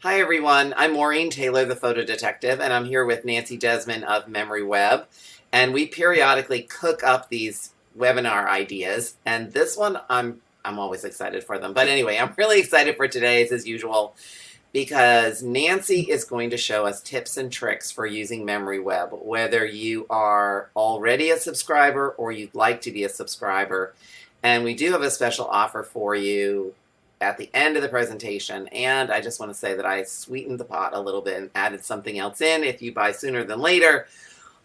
Hi, everyone. I'm Maureen Taylor, the photo detective, and I'm here with Nancy Desmond of MemoryWeb. And we periodically cook up these webinar ideas. And this one, I'm always excited for them. But anyway, I'm really excited for today's as usual, because Nancy is going to show us tips and tricks for using MemoryWeb, whether you are already a subscriber or you'd like to be a subscriber. And we do have a special offer for you at the end of the presentation, and I just want to say that I sweetened the pot a little bit and added something else in if you buy sooner than later.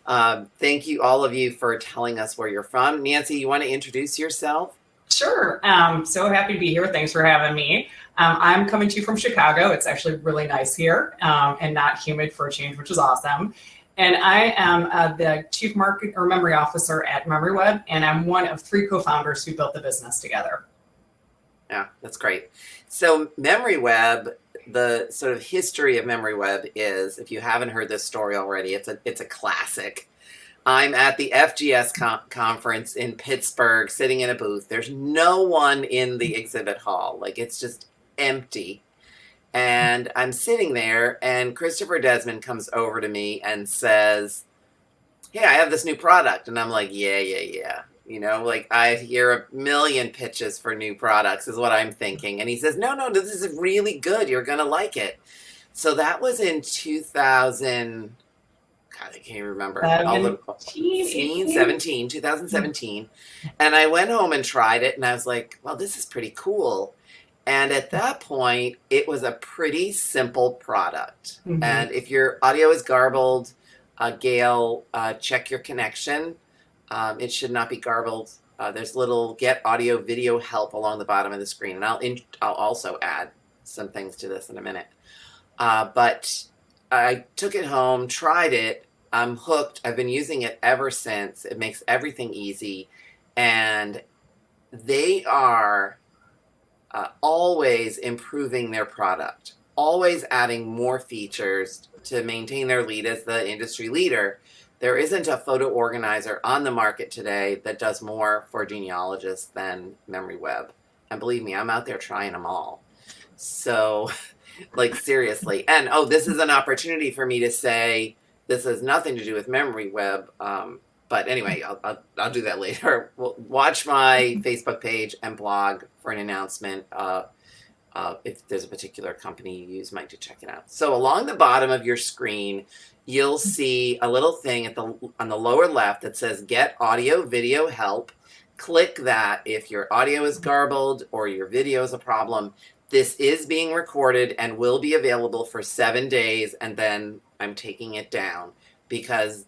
Thank you, all of you, for telling us where you're from. Nancy, you want to introduce yourself? Sure. So happy to be here. Thanks for having me. I'm coming to you from Chicago. It's actually really nice here and not humid for a change, which is awesome. And I am the Chief Market or Memory Officer at MemoryWeb, and I'm one of 3 co-founders who built the business together. Yeah, that's great. So MemoryWeb, the sort of history of MemoryWeb is, if you haven't heard this story already, it's a classic. I'm at the FGS conference in Pittsburgh, sitting in a booth. There's no one in the exhibit hall. Like, it's just empty. And I'm sitting there, and Christopher Desmond comes over to me and says, "Hey, I have this new product." And I'm like, yeah. You know, like, I hear a million pitches for new products is what I'm thinking. And he says, no, this is really good. You're going to like it. So that was in 2000, God, I can't even remember. 2017. And I went home and tried it, and I was like, well, this is pretty cool. And at that point, it was a pretty simple product. Mm-hmm. And if your audio is garbled, Gail, check your connection. It should not be garbled. There's little get audio video help along the bottom of the screen. And I'll also add some things to this in a minute. But I took it home, tried it. I'm hooked. I've been using it ever since. It makes everything easy. And they are always improving their product, always adding more features to maintain their lead as the industry leader. There isn't a photo organizer on the market today that does more for genealogists than MemoryWeb. And believe me, I'm out there trying them all. So, like, seriously. And, this is an opportunity for me to say, this has nothing to do with MemoryWeb. But anyway, I'll do that later. Watch my Facebook page and blog for an announcement. If there's a particular company you use, might to check it out. So along the bottom of your screen, you'll see a little thing on the lower left that says Get Audio Video Help. Click that if your audio is garbled or your video is a problem. This is being recorded and will be available for 7 days, and then I'm taking it down because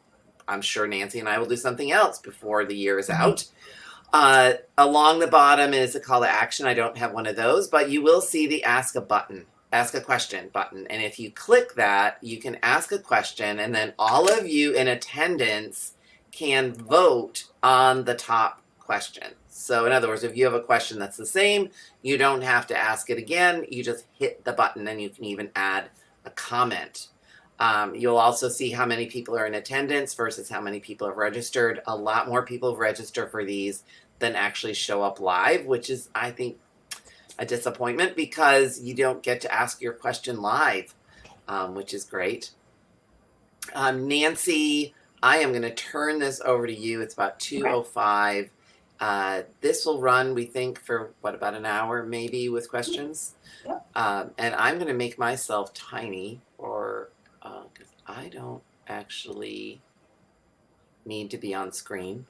I'm sure Nancy and I will do something else before the year is out. Along the bottom is a call to action. I don't have one of those, but you will see the Ask a Question button. And if you click that, you can ask a question, and then all of you in attendance can vote on the top question. So in other words, if you have a question that's the same, you don't have to ask it again. You just hit the button, and you can even add a comment. You'll also see how many people are in attendance versus how many people have registered. A lot more people have registered for these than actually show up live, which is, I think, a disappointment because you don't get to ask your question live, which is great. Nancy, I am going to turn this over to you. It's about 2:05. This will run, we think, for about an hour maybe with questions. And I'm going to make myself tiny because I don't actually need to be on screen.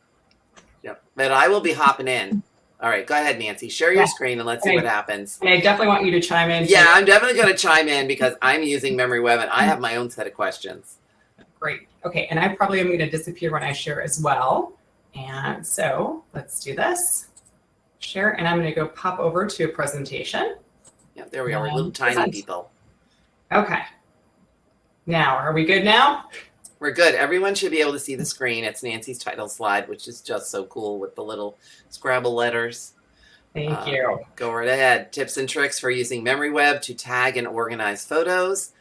Yep. But I will be hopping in. All right, go ahead, Nancy. Share your screen and let's see what happens. And I definitely want you to chime in. Yeah, I'm definitely going to chime in because I'm using MemoryWeb and I have my own set of questions. Great. Okay, and I probably am going to disappear when I share as well. And so let's do this. Share, and I'm going to go pop over to a presentation. Yeah, there we are. We're little tiny people. Okay. Now, are we good now? We're good. Everyone should be able to see the screen. It's Nancy's title slide, which is just so cool with the little Scrabble letters. Thank you. Go right ahead. Tips and tricks for using MemoryWeb to tag and organize photos.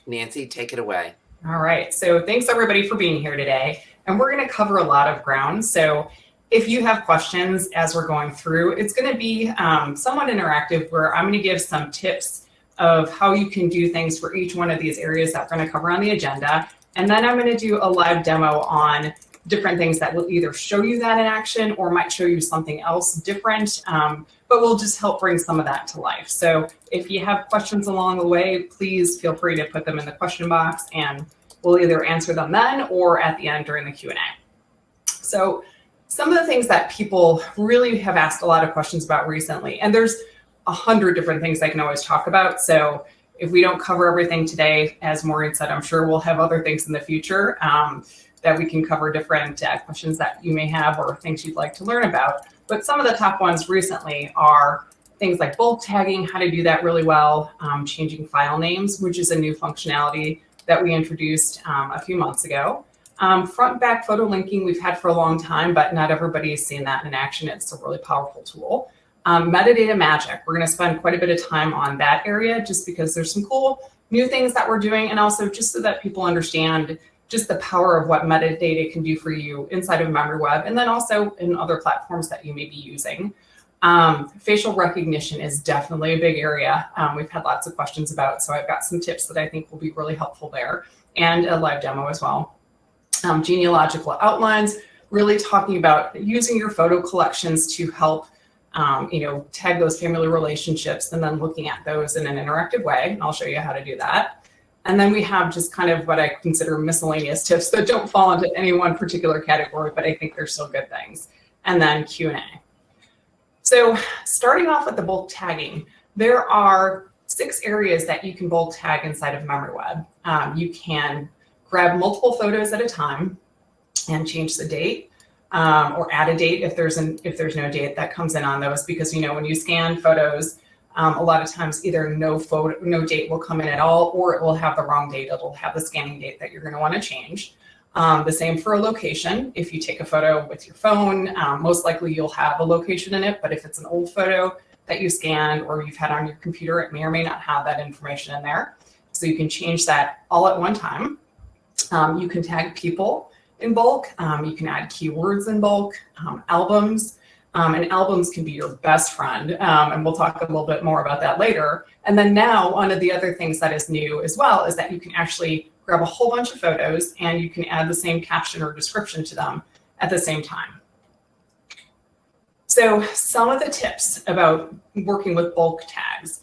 Nancy, take it away. All right. So thanks, everybody, for being here today. And we're going to cover a lot of ground. So if you have questions as we're going through, it's going to be somewhat interactive where I'm going to give some tips of how you can do things for each one of these areas that we're going to cover on the agenda. And then I'm going to do a live demo on different things that will either show you that in action or might show you something else different, but we'll just help bring some of that to life. So if you have questions along the way, please feel free to put them in the question box and we'll either answer them then or at the end during the Q&A. So some of the things that people really have asked a lot of questions about recently, and there's 100 different things I can always talk about. So if we don't cover everything today, as Maureen said, I'm sure we'll have other things in the future that we can cover, different questions that you may have or things you'd like to learn about. But some of the top ones recently are things like bulk tagging, how to do that really well, changing file names, which is a new functionality that we introduced a few months ago. Front and back photo linking we've had for a long time, but not everybody has seen that in action. It's a really powerful tool. Metadata magic, we're going to spend quite a bit of time on that area just because there's some cool new things that we're doing, and also just so that people understand just the power of what metadata can do for you inside of MemoryWeb, and then also in other platforms that you may be using. Facial recognition is definitely a big area we've had lots of questions about, so I've got some tips that I think will be really helpful there, and a live demo as well. Genealogical outlines, really talking about using your photo collections to help tag those family relationships and then looking at those in an interactive way. And I'll show you how to do that. And then we have just kind of what I consider miscellaneous tips that don't fall into any one particular category, but I think they're still good things. And then Q&A. So starting off with the bulk tagging, there are 6 areas that you can bulk tag inside of MemoryWeb. You can grab multiple photos at a time and change the date. Or add a date if there's no date that comes in on those, because when you scan photos, a lot of times either no date will come in at all, or it will have the wrong date. It'll have the scanning date that you're going to want to change. The same for a location. If you take a photo with your phone, most likely you'll have a location in it, but if it's an old photo that you scanned or you've had on your computer, it may or may not have that information in there. So you can change that all at one time. You can tag people in bulk. You can add keywords in bulk, albums, and albums can be your best friend. And we'll talk a little bit more about that later. And then now one of the other things that is new as well is that you can actually grab a whole bunch of photos and you can add the same caption or description to them at the same time. So some of the tips about working with bulk tags.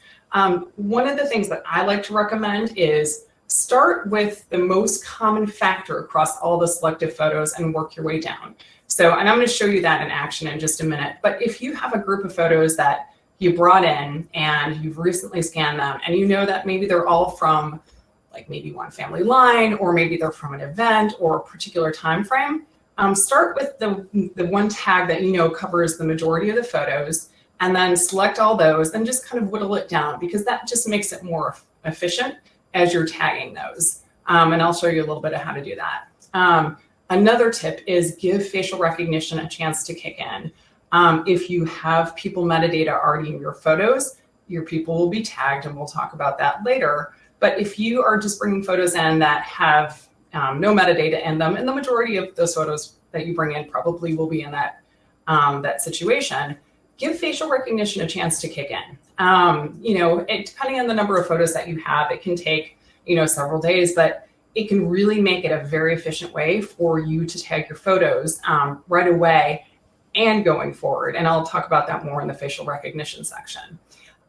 One of the things that I like to recommend is start with the most common factor across all the selected photos and work your way down. So, and I'm going to show you that in action in just a minute, but if you have a group of photos that you brought in and you've recently scanned them and you know that maybe they're all from like maybe one family line, or maybe they're from an event or a particular time frame, start with the one tag that covers the majority of the photos, and then select all those and just kind of whittle it down, because that just makes it more efficient as you're tagging those. And I'll show you a little bit of how to do that. Another tip is give facial recognition a chance to kick in. If you have people metadata already in your photos, your people will be tagged, and we'll talk about that later. But if you are just bringing photos in that have no metadata in them, and the majority of those photos that you bring in probably will be in that, that situation, give facial recognition a chance to kick in. Depending on the number of photos that you have, it can take, several days, but it can really make it a very efficient way for you to tag your photos right away and going forward. And I'll talk about that more in the facial recognition section.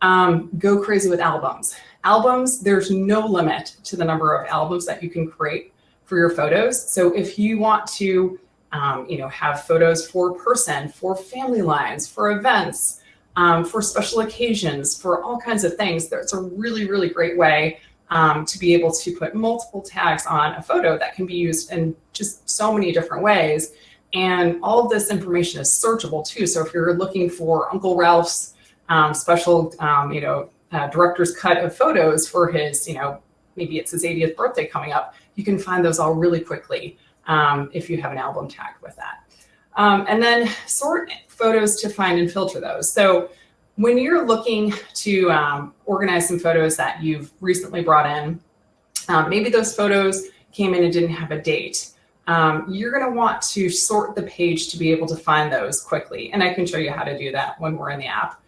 Go crazy with albums. Albums, there's no limit to the number of albums that you can create for your photos. So if you want to, have photos for person, for family lines, for events, for special occasions, for all kinds of things, that's a really, really great way to be able to put multiple tags on a photo that can be used in just so many different ways. And all of this information is searchable too. So if you're looking for Uncle Ralph's special, director's cut of photos for his, maybe it's his 80th birthday coming up, you can find those all really quickly if you have an album tagged with that. And then sort photos to find and filter those. So when you're looking to organize some photos that you've recently brought in, maybe those photos came in and didn't have a date. You're going to want to sort the page to be able to find those quickly. And I can show you how to do that when we're in the app.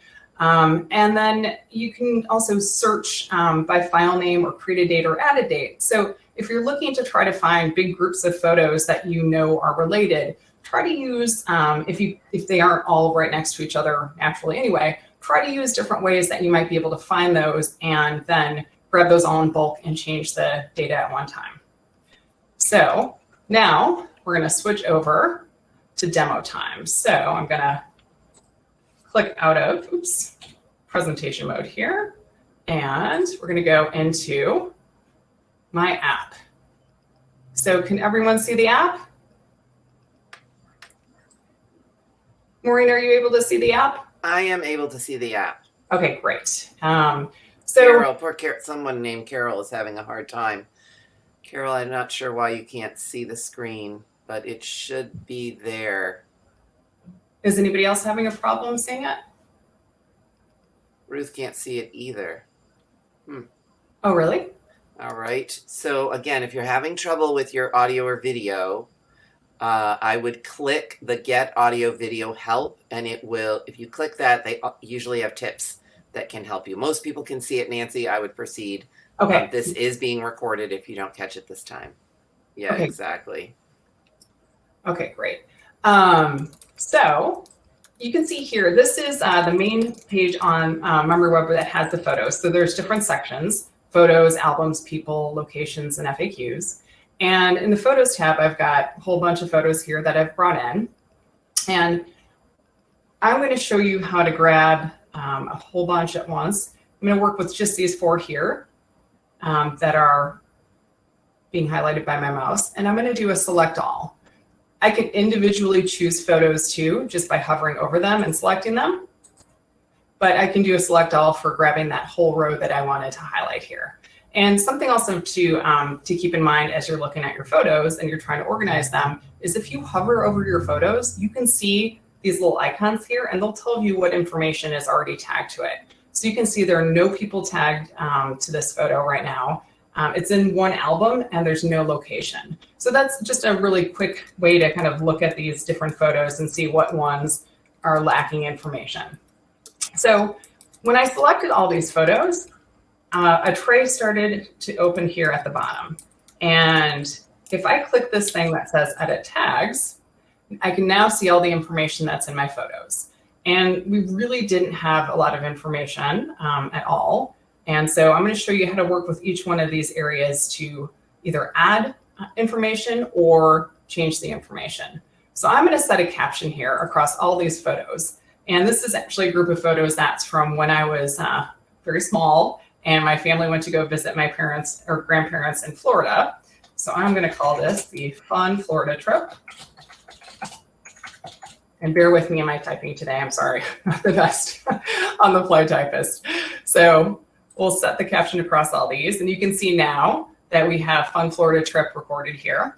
And then you can also search by file name or create a date or add a date. So if you're looking to try to find big groups of photos that you know are related, try to use, if they aren't all right next to each other naturally anyway, try to use different ways that you might be able to find those and then grab those all in bulk and change the data at one time. So now we're going to switch over to demo time. So I'm going to click out of, presentation mode here, and we're going to go into my app. So can everyone see the app? Maureen, are you able to see the app? I am able to see the app. Okay, great. Carol, poor someone named Carol is having a hard time. Carol, I'm not sure why you can't see the screen, but it should be there. Is anybody else having a problem seeing it? Ruth can't see it either. Oh, really? All right. So again, if you're having trouble with your audio or video, I would click the Get Audio Video Help, and it will, if you click that, they usually have tips that can help you. Most people can see it, Nancy. I would proceed. Okay. This is being recorded if you don't catch it this time. Yeah, okay. Exactly. Okay, great. So you can see here, this is the main page on MemoryWeb that has the photos. So there's different sections: photos, albums, people, locations, and FAQs. And in the Photos tab, I've got a whole bunch of photos here that I've brought in. And I'm going to show you how to grab a whole bunch at once. I'm going to work with just these 4 here that are being highlighted by my mouse. And I'm going to do a select all. I can individually choose photos too, just by hovering over them and selecting them. But I can do a select all for grabbing that whole row that I wanted to highlight here. And something also to keep in mind as you're looking at your photos and you're trying to organize them is if you hover over your photos, you can see these little icons here, and they'll tell you what information is already tagged to it. So you can see there are no people tagged to this photo right now. It's in one album and there's no location. So that's just a really quick way to kind of look at these different photos and see what ones are lacking information. So when I selected all these photos, a tray started to open here at the bottom. And if I click this thing that says Edit Tags, I can now see all the information that's in my photos. And we really didn't have a lot of information at all. And so I'm going to show you how to work with each one of these areas to either add information or change the information. So I'm going to set a caption here across all these photos. And this is actually a group of photos that's from when I was very small and my family went to go visit my parents or grandparents in Florida. So I'm going to call this the Fun Florida Trip. And bear with me in my typing today. I'm sorry, not the best on the fly typist. So we'll set the caption across all these. And you can see now that we have Fun Florida Trip recorded here.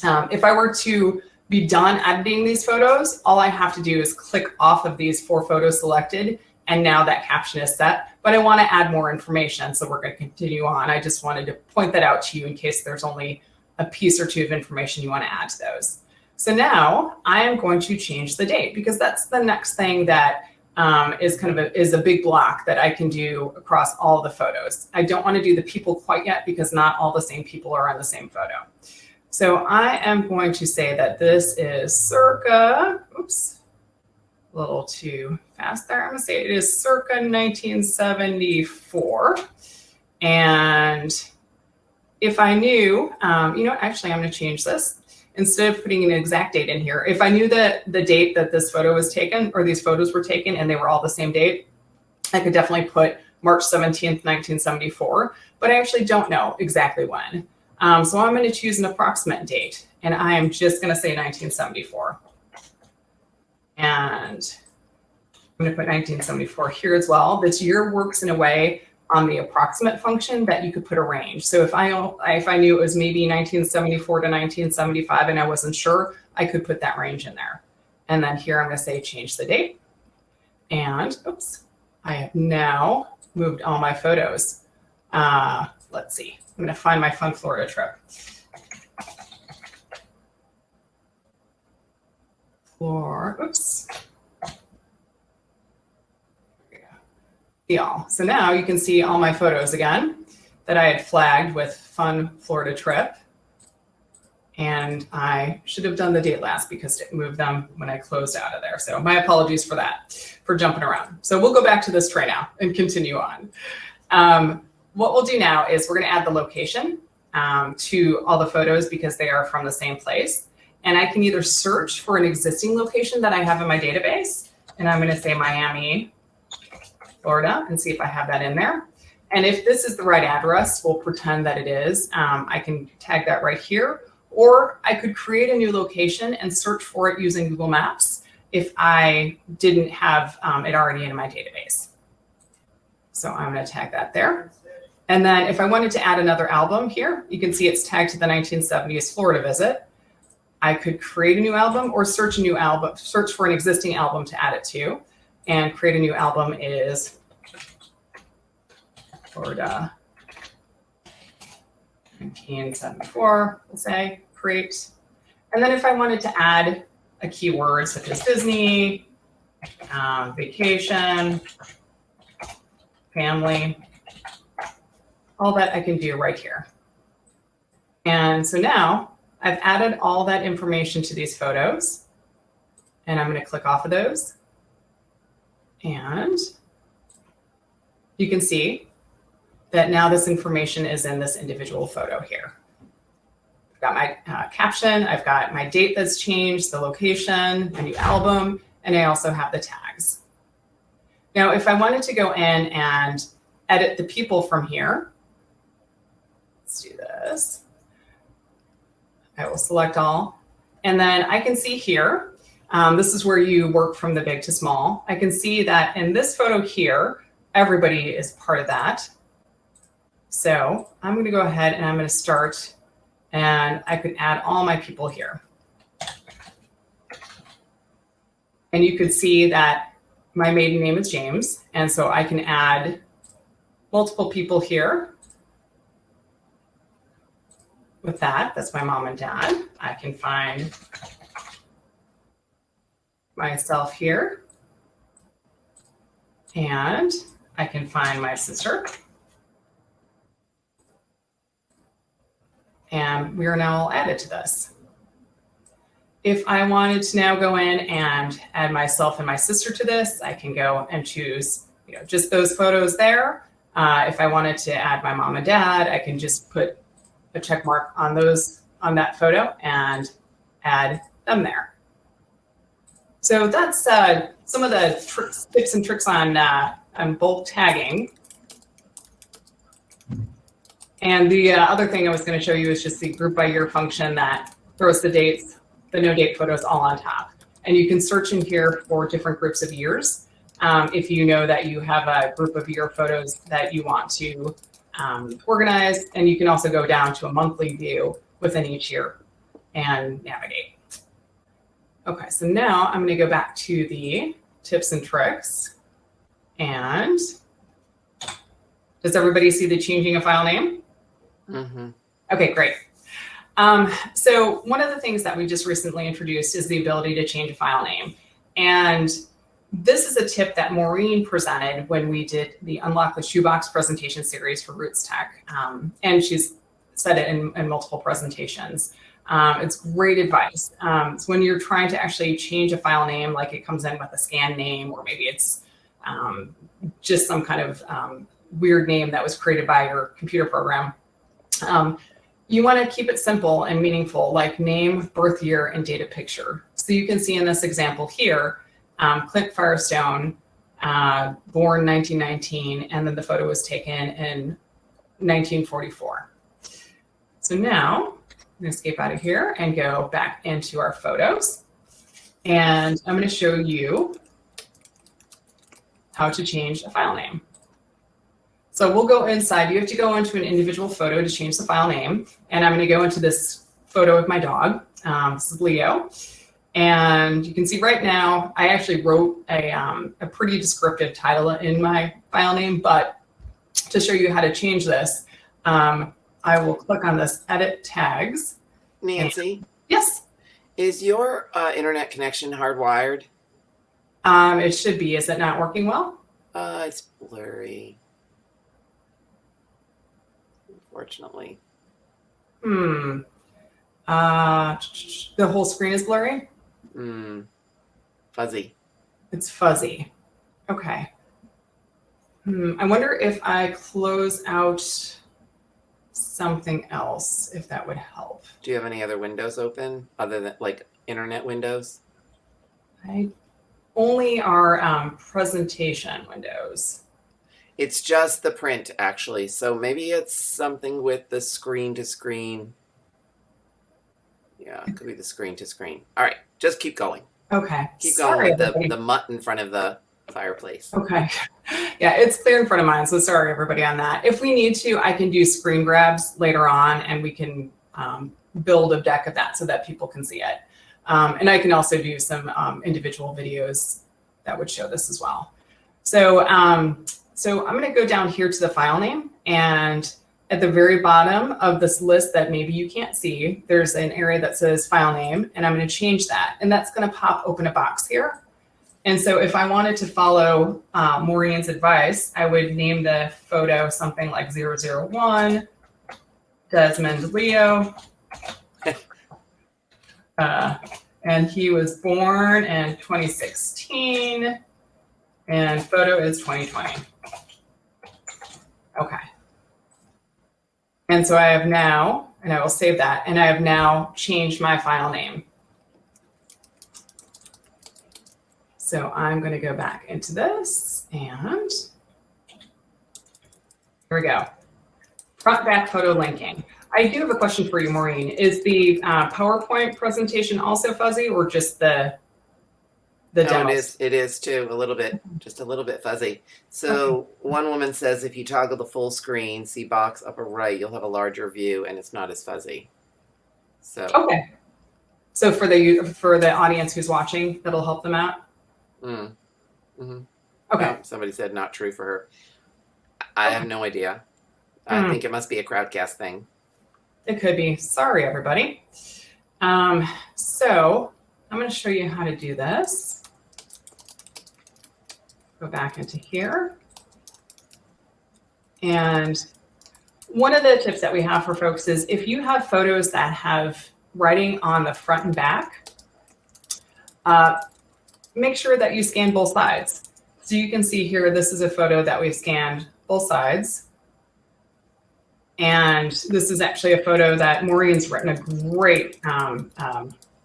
If I were to be done editing these photos, all I have to do is click off of these 4 photos selected, and now that caption is set. But I want to add more information, so we're going to continue on. I just wanted to point that out to you in case there's only a piece or 2 of information you want to add to those. So now I am going to change the date, because that's the next thing that is a big block that I can do across all the photos. I don't want to do the people quite yet because not all the same people are on the same photo. So I am going to say that this is circa, oops, a little too fast there. I'm going to say it is circa 1974. And if I knew, actually I'm going to change this. Instead of putting an exact date in here, if I knew that the date that this photo was taken or these photos were taken and they were all the same date, I could definitely put March 17th, 1974, but I actually don't know exactly when. So I'm going to choose an approximate date, and I am just going to say 1974. And I'm going to put 1974 here as well. This year works in a way on the approximate function that you could put a range. So if I knew it was maybe 1974 to 1975 and I wasn't sure, I could put that range in there. And then here I'm going to say change the date. And oops, I have now moved all my photos. Let's see. I'm going to find my Fun Florida Trip. Oops. all. So now you can see all my photos again that I had flagged with fun Florida trip. And I should have done the date last because it moved them when I closed out of there. So my apologies for that, for jumping around. So we'll go back to this tray now and continue on. What we'll do now is we're going to add the location to all the photos because they are from the same place. And I can either search for an existing location that I have in my database, and I'm going to say Miami, Florida, and see if I have that in there. And if this is the right address, we'll pretend that it is. I can tag that right here. Or I could create a new location and search for it using Google Maps if I didn't have it already in my database. So I'm going to tag that there. And then if I wanted to add another album here, you can see it's tagged to the 1970s Florida visit. I could create a new album or search a new album, search for an existing album to add it to. And create a new album is Florida 1974, let's say, create. And then if I wanted to add a keyword such as Disney, vacation, family, all that I can do right here. And so now I've added all that information to these photos, and I'm going to click off of those. And you can see that now this information is in this individual photo here. I've got my caption, I've got my date that's changed, the location, the new album, and I also have the tags. Now, if I wanted to go in and edit the people from here, let's do this. I will select all, and then I can see here, this is where you work from the big to small. I can see that in this photo here, everybody is part of that. So I'm going to go ahead and I'm going to start, and I can add all my people here. And you could see that my maiden name is James, and so I can add multiple people here. With that, that's my mom and dad. I can find myself here, and I can find my sister. And we are now all added to this. If I wanted to now go in and add myself and my sister to this, I can go and choose, just those photos there. If I wanted to add my mom and dad, I can just put a check mark on that photo and add them there. So that's some of the tips and tricks on bulk tagging. And the other thing I was going to show you is just the group by year function that throws the dates, the no date photos all on top. And you can search in here for different groups of years. If you know that you have a group of year photos that you want to organize, and you can also go down to a monthly view within each year and navigate. Okay, so now I'm going to go back to the tips and tricks. And does everybody see the changing a file name? Mm-hmm. Okay, great. So one of the things that we just recently introduced is the ability to change a file name. And this is a tip that Maureen presented when we did the Unlock the Shoebox presentation series for Roots Tech. And she's said it in multiple presentations. It's great advice. It's when you're trying to actually change a file name, like it comes in with a scan name, or maybe it's just some kind of weird name that was created by your computer program. You want to keep it simple and meaningful, like name, birth year, and date of picture. So you can see in this example here, Clint Firestone, born 1919, and then the photo was taken in 1944. So now I'm going to escape out of here and go back into our photos. And I'm going to show you how to change a file name. So we'll go inside. You have to go into an individual photo to change the file name. And I'm going to go into this photo of my dog. This is Leo. And you can see right now, I actually wrote a pretty descriptive title in my file name. But to show you how to change this, I will click on this Edit Tags. Nancy? Yes? Is your internet connection hardwired? It should be. Is it not working well? It's blurry. Unfortunately. The whole screen is blurry? Fuzzy. It's fuzzy. Okay. I wonder if I close out something else, if that would help. Do you have any other windows open other than like internet windows? Only our presentation windows. It's just the print, actually. So maybe it's something with the screen to screen. Yeah, it could be the screen to screen. All right, just keep going. Okay. Keep going with the mutt in front of the fireplace. Okay. Yeah, it's clear in front of mine, so sorry everybody on that. If we need to, I can do screen grabs later on, and we can build a deck of that so that people can see it. And I can also do some individual videos that would show this as well. So, so I'm going to go down here to the file name, and at the very bottom of this list that maybe you can't see, there's an area that says file name, and I'm going to change that, and that's going to pop open a box here. And so if I wanted to follow Maureen's advice, I would name the photo something like 001, Desmond Leo. And he was born in 2016, and photo is 2020. Okay. And so I have now, and I will save that, and I have now changed my file name. So I'm going to go back into this, and here we go. Front back photo linking. I do have a question for you, Maureen. Is the PowerPoint presentation also fuzzy, or just the demo? It is too, a little bit, just a little bit fuzzy. So one woman says if you toggle the full screen, see box upper right, you'll have a larger view, and it's not as fuzzy. So okay. So for the audience who's watching, that'll help them out. Okay. No, somebody said not true for her. I have no idea. I think it must be a Crowdcast thing. It could be. Sorry, everybody. So I'm going to show you how to do this. Go back into here. And one of the tips that we have for folks is if you have photos that have writing on the front and back, make sure that you scan both sides. So you can see here, this is a photo that we've scanned both sides. And this is actually a photo that Maureen's written a great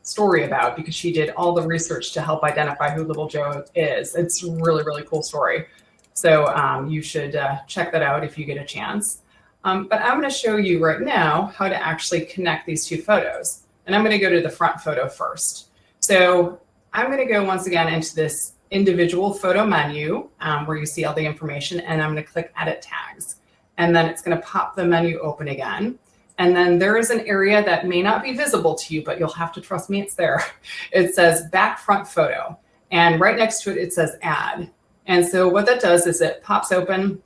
story about, because she did all the research to help identify who Little Joe is. It's a really, really cool story. So you should check that out if you get a chance. But I'm going to show you right now how to actually connect these two photos. And I'm going to go to the front photo first. So I'm going to go once again into this individual photo menu where you see all the information, and I'm going to click Edit Tags. And then it's going to pop the menu open again. And then there is an area that may not be visible to you, but you'll have to trust me, it's there. It says Back Front Photo. And right next to it, it says Add. And so what that does is it pops open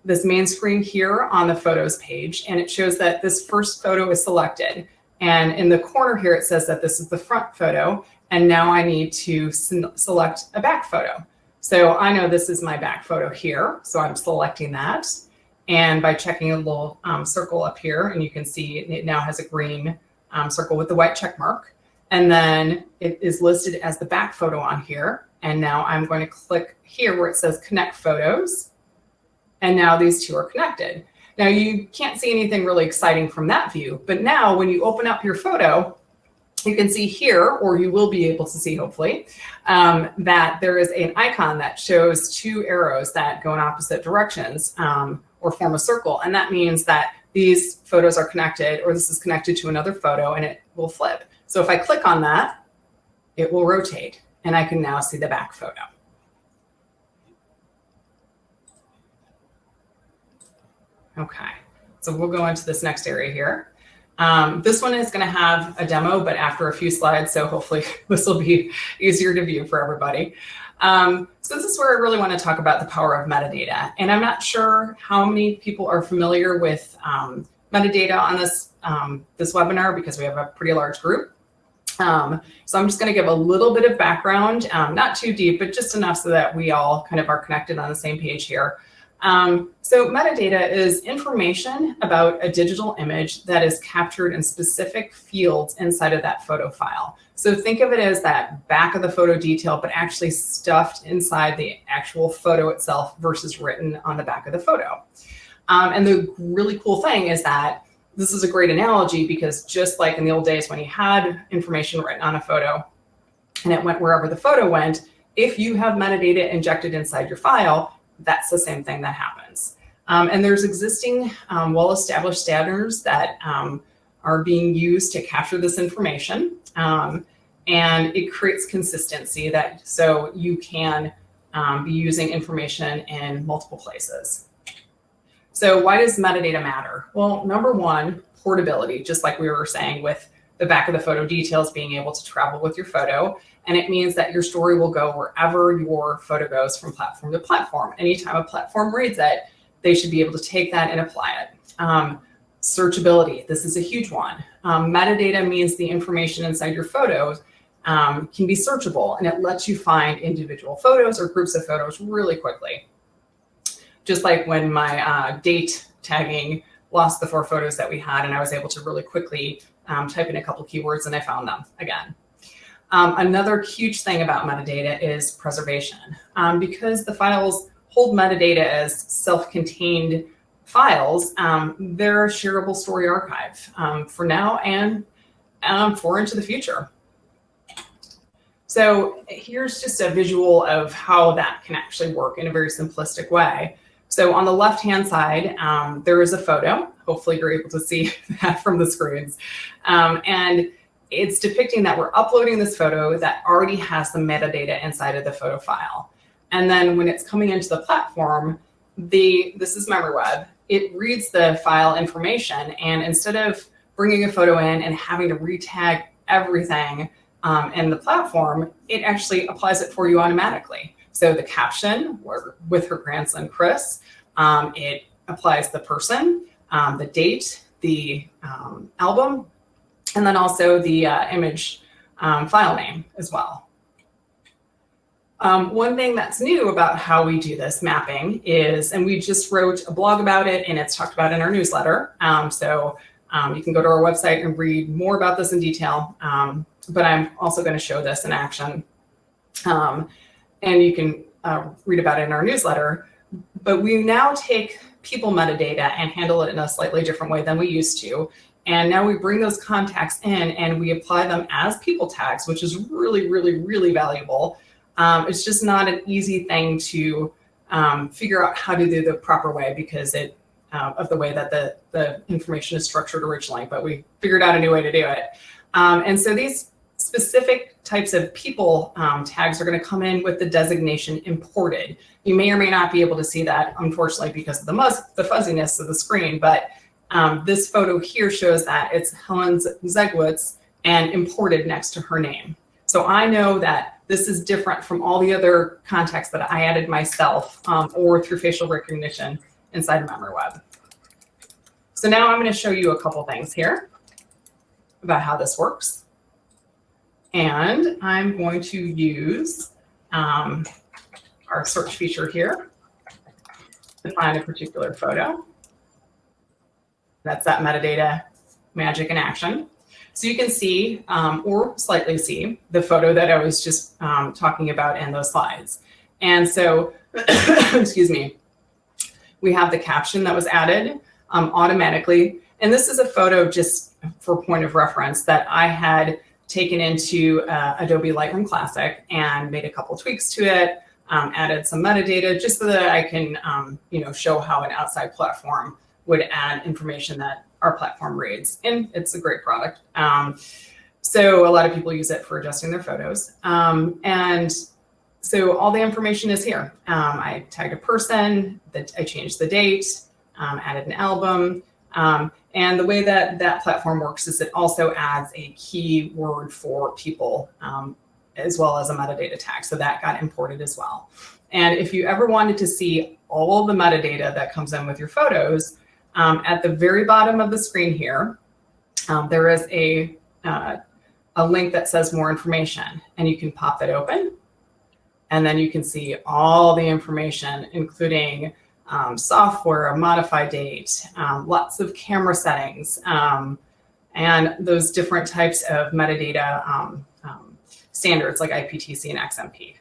this main screen here on the Photos page, and it shows that this first photo is selected. And in the corner here, it says that this is the front photo. And now I need to select a back photo. So I know this is my back photo here. So I'm selecting that. And by checking a little circle up here, and you can see it now has a green circle with the white check mark. And then it is listed as the back photo on here. And now I'm going to click here where it says Connect Photos. And now these two are connected. Now you can't see anything really exciting from that view. But now when you open up your photo, you can see here, or you will be able to see hopefully, that there is an icon that shows two arrows that go in opposite directions or form a circle. And that means that these photos are connected, or this is connected to another photo, and it will flip. So if I click on that, it will rotate, and I can now see the back photo. Okay, so we'll go into this next area here. This one is going to have a demo, but after a few slides, so hopefully this will be easier to view for everybody. So this is where I really want to talk about the power of metadata. And I'm not sure how many people are familiar with metadata on this webinar, because we have a pretty large group. So I'm just going to give a little bit of background, not too deep, but just enough so that we all kind of are connected on the same page here. So metadata is information about a digital image that is captured in specific fields inside of that photo file. So think of it as that back of the photo detail, but actually stuffed inside the actual photo itself versus written on the back of the photo. And the really cool thing is that this is a great analogy because just like in the old days when you had information written on a photo and it went wherever the photo went, if you have metadata injected inside your file, that's the same thing that happens. And there's existing well-established standards that are being used to capture this information. And it creates consistency that so you can be using information in multiple places. So why does metadata matter? Well, number one, portability, just like we were saying with the back of the photo details being able to travel with your photo. And it means that your story will go wherever your photo goes from platform to platform. Anytime a platform reads it, they should be able to take that and apply it. Searchability, this is a huge one. Metadata means the information inside your photos can be searchable, and it lets you find individual photos or groups of photos really quickly. Just like when my date tagging lost the 4 photos that we had, and I was able to really quickly type in a couple keywords and I found them again. Another huge thing about metadata is preservation. Because the files hold metadata as self-contained files, they're a shareable story archive for now and for into the future. So here's just a visual of how that can actually work in a very simplistic way. So on the left-hand side, there is a photo. Hopefully you're able to see that from the screens. And it's depicting that we're uploading this photo that already has the metadata inside of the photo file. And then when it's coming into the platform, this is MemoryWeb, it reads the file information. And instead of bringing a photo in and having to retag everything in the platform, it actually applies it for you automatically. So the caption, with her grandson, Chris, it applies the person, the date, the album, and then also the image file name as well. One thing that's new about how we do this mapping is, and we just wrote a blog about it and it's talked about in our newsletter. So you can go to our website and read more about this in detail, but I'm also going to show this in action. And you can read about it in our newsletter. But we now take people metadata and handle it in a slightly different way than we used to. And now we bring those contacts in and we apply them as people tags, which is really, really, really valuable. It's just not an easy thing to figure out how to do the proper way because of the way that the information is structured originally, but we figured out a new way to do it. And so these specific types of people tags are going to come in with the designation imported. You may or may not be able to see that, unfortunately, because of the fuzziness of the screen, but this photo here shows that it's Helen Zegwitz and imported next to her name. So I know that this is different from all the other contacts that I added myself or through facial recognition inside of MemoryWeb. So now I'm going to show you a couple things here about how this works. And I'm going to use our search feature here to find a particular photo. That's that metadata magic in action. So you can see, or slightly see, the photo that I was just talking about in those slides. And so, excuse me, we have the caption that was added automatically. And this is a photo, just for point of reference, that I had taken into Adobe Lightroom Classic and made a couple tweaks to it, added some metadata just so that I can show how an outside platform would add information that our platform reads. And it's a great product. So a lot of people use it for adjusting their photos. And so all the information is here. I tagged a person, I changed the date, added an album. And the way that that platform works is it also adds a keyword for people as well as a metadata tag. So that got imported as well. And if you ever wanted to see all of the metadata that comes in with your photos, at the very bottom of the screen here, there is a a link that says more information, and you can pop that open. And then you can see all the information, including software, a modified date, lots of camera settings, and those different types of metadata standards like IPTC and XMP.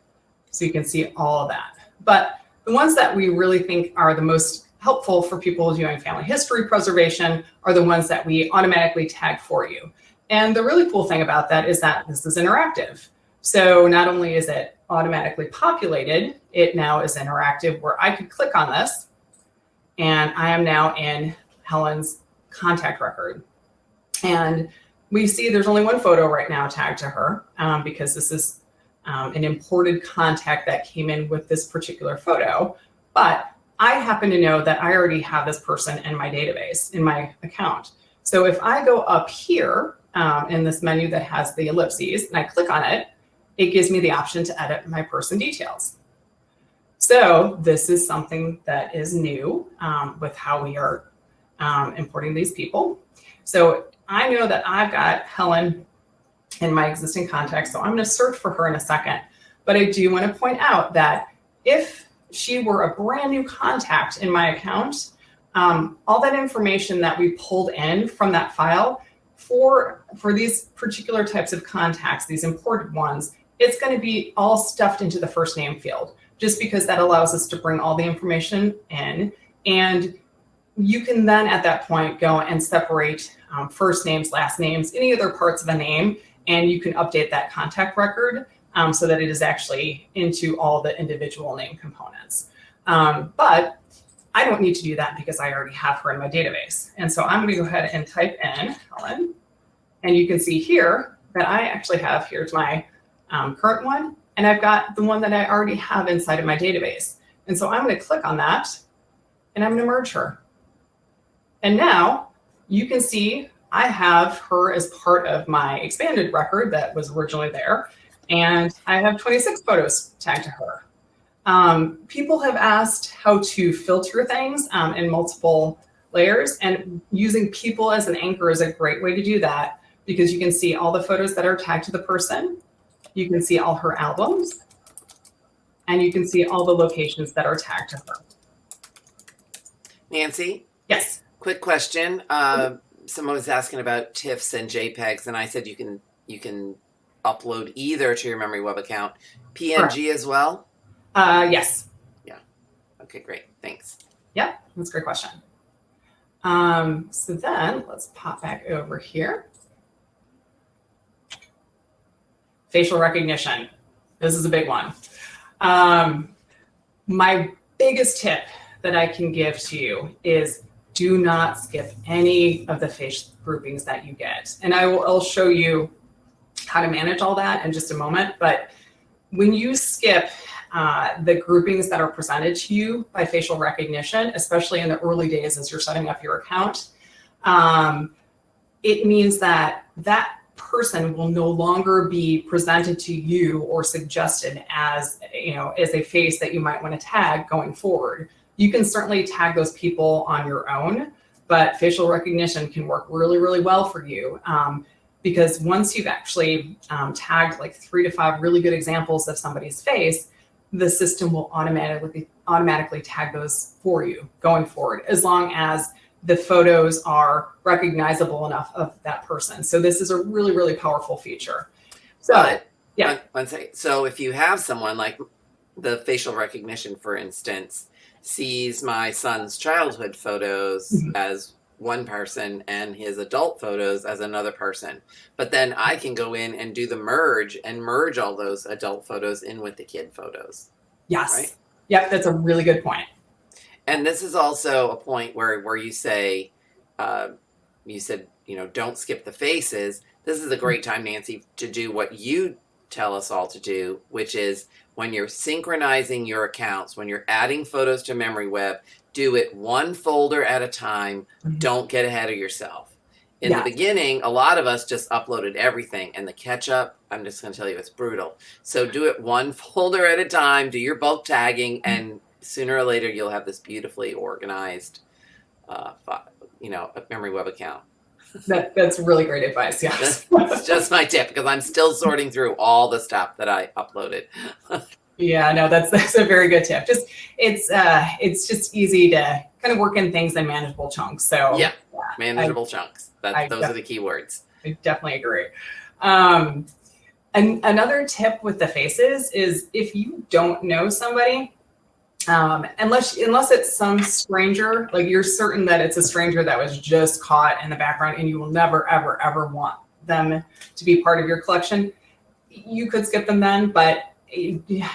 So you can see all of that. But the ones that we really think are the most helpful for people doing family history preservation are the ones that we automatically tag for you. And the really cool thing about that is that this is interactive. So not only is it automatically populated, it now is interactive where I could click on this and I am now in Helen's contact record. And we see there's only one photo right now tagged to her because this is an imported contact that came in with this particular photo. But I happen to know that I already have this person in my database, in my account. So if I go up here in this menu that has the ellipses and I click on it, it gives me the option to edit my person details. So this is something that is new with how we are importing these people. So I know that I've got Helen in my existing contacts, so I'm going to search for her in a second. But I do want to point out that if she were a brand new contact in my account, all that information that we pulled in from that file for these particular types of contacts, these imported ones, it's going to be all stuffed into the first name field, just because that allows us to bring all the information in. And you can then at that point go and separate first names, last names, any other parts of a name, and you can update that contact record so that it is actually into all the individual name components. But I don't need to do that because I already have her in my database. And so I'm going to go ahead and type in Helen. And you can see here that I actually have, here's my current one, and I've got the one that I already have inside of my database. And so I'm going to click on that, and I'm going to merge her. And now you can see I have her as part of my expanded record that was originally there, and I have 26 photos tagged to her. People have asked how to filter things in multiple layers, and using people as an anchor is a great way to do that because you can see all the photos that are tagged to the person, you can see all her albums, and you can see all the locations that are tagged to her. Nancy? Yes. Quick question. Someone was asking about TIFFs and JPEGs, and I said you can upload either to your MemoryWeb account. PNG Correct. as well? Yes. Yeah. Okay, great. Thanks. Yeah, that's a great question. So then let's pop back over here. Facial recognition. This is a big one. My biggest tip that I can give to you is do not skip any of the face groupings that you get. And I'll show you how to manage all that in just a moment. But when you skip the groupings that are presented to you by facial recognition, especially in the early days as you're setting up your account, it means that that person will no longer be presented to you or suggested as, as a face that you might want to tag going forward. You can certainly tag those people on your own, but facial recognition can work really, really well for you because once you've actually tagged like 3 to 5 really good examples of somebody's face, the system will automatically tag those for you going forward, as long as the photos are recognizable enough of that person. So this is a really, really powerful feature. So, yeah. One second. So if you have someone like the facial recognition, for instance, sees my son's childhood photos as one person and his adult photos as another person, but then I can go in and do the merge and merge all those adult photos in with the kid photos. Yes. Right? Yep, that's a really good point. And this is also a point where you say, you said, don't skip the faces. This is a great time, Nancy, to do what you tell us all to do, which is when you're synchronizing your accounts, when you're adding photos to MemoryWeb, do it one folder at a time. Don't get ahead of yourself. In the beginning, a lot of us just uploaded everything, and the catch-up, I'm just going to tell you, it's brutal. So do it one folder at a time, do your bulk tagging, and sooner or later, you'll have this beautifully organized, MemoryWeb account. That's really great advice. Yes. That's just my tip, because I'm still sorting through all the stuff that I uploaded. Yeah, no, that's a very good tip. It's just easy to kind of work in things in manageable chunks. So yeah, manageable chunks. Those are the key words. I definitely agree. And another tip with the faces is if you don't know somebody, unless it's some stranger, like you're certain that it's a stranger that was just caught in the background and you will never, ever, ever want them to be part of your collection, you could skip them then. But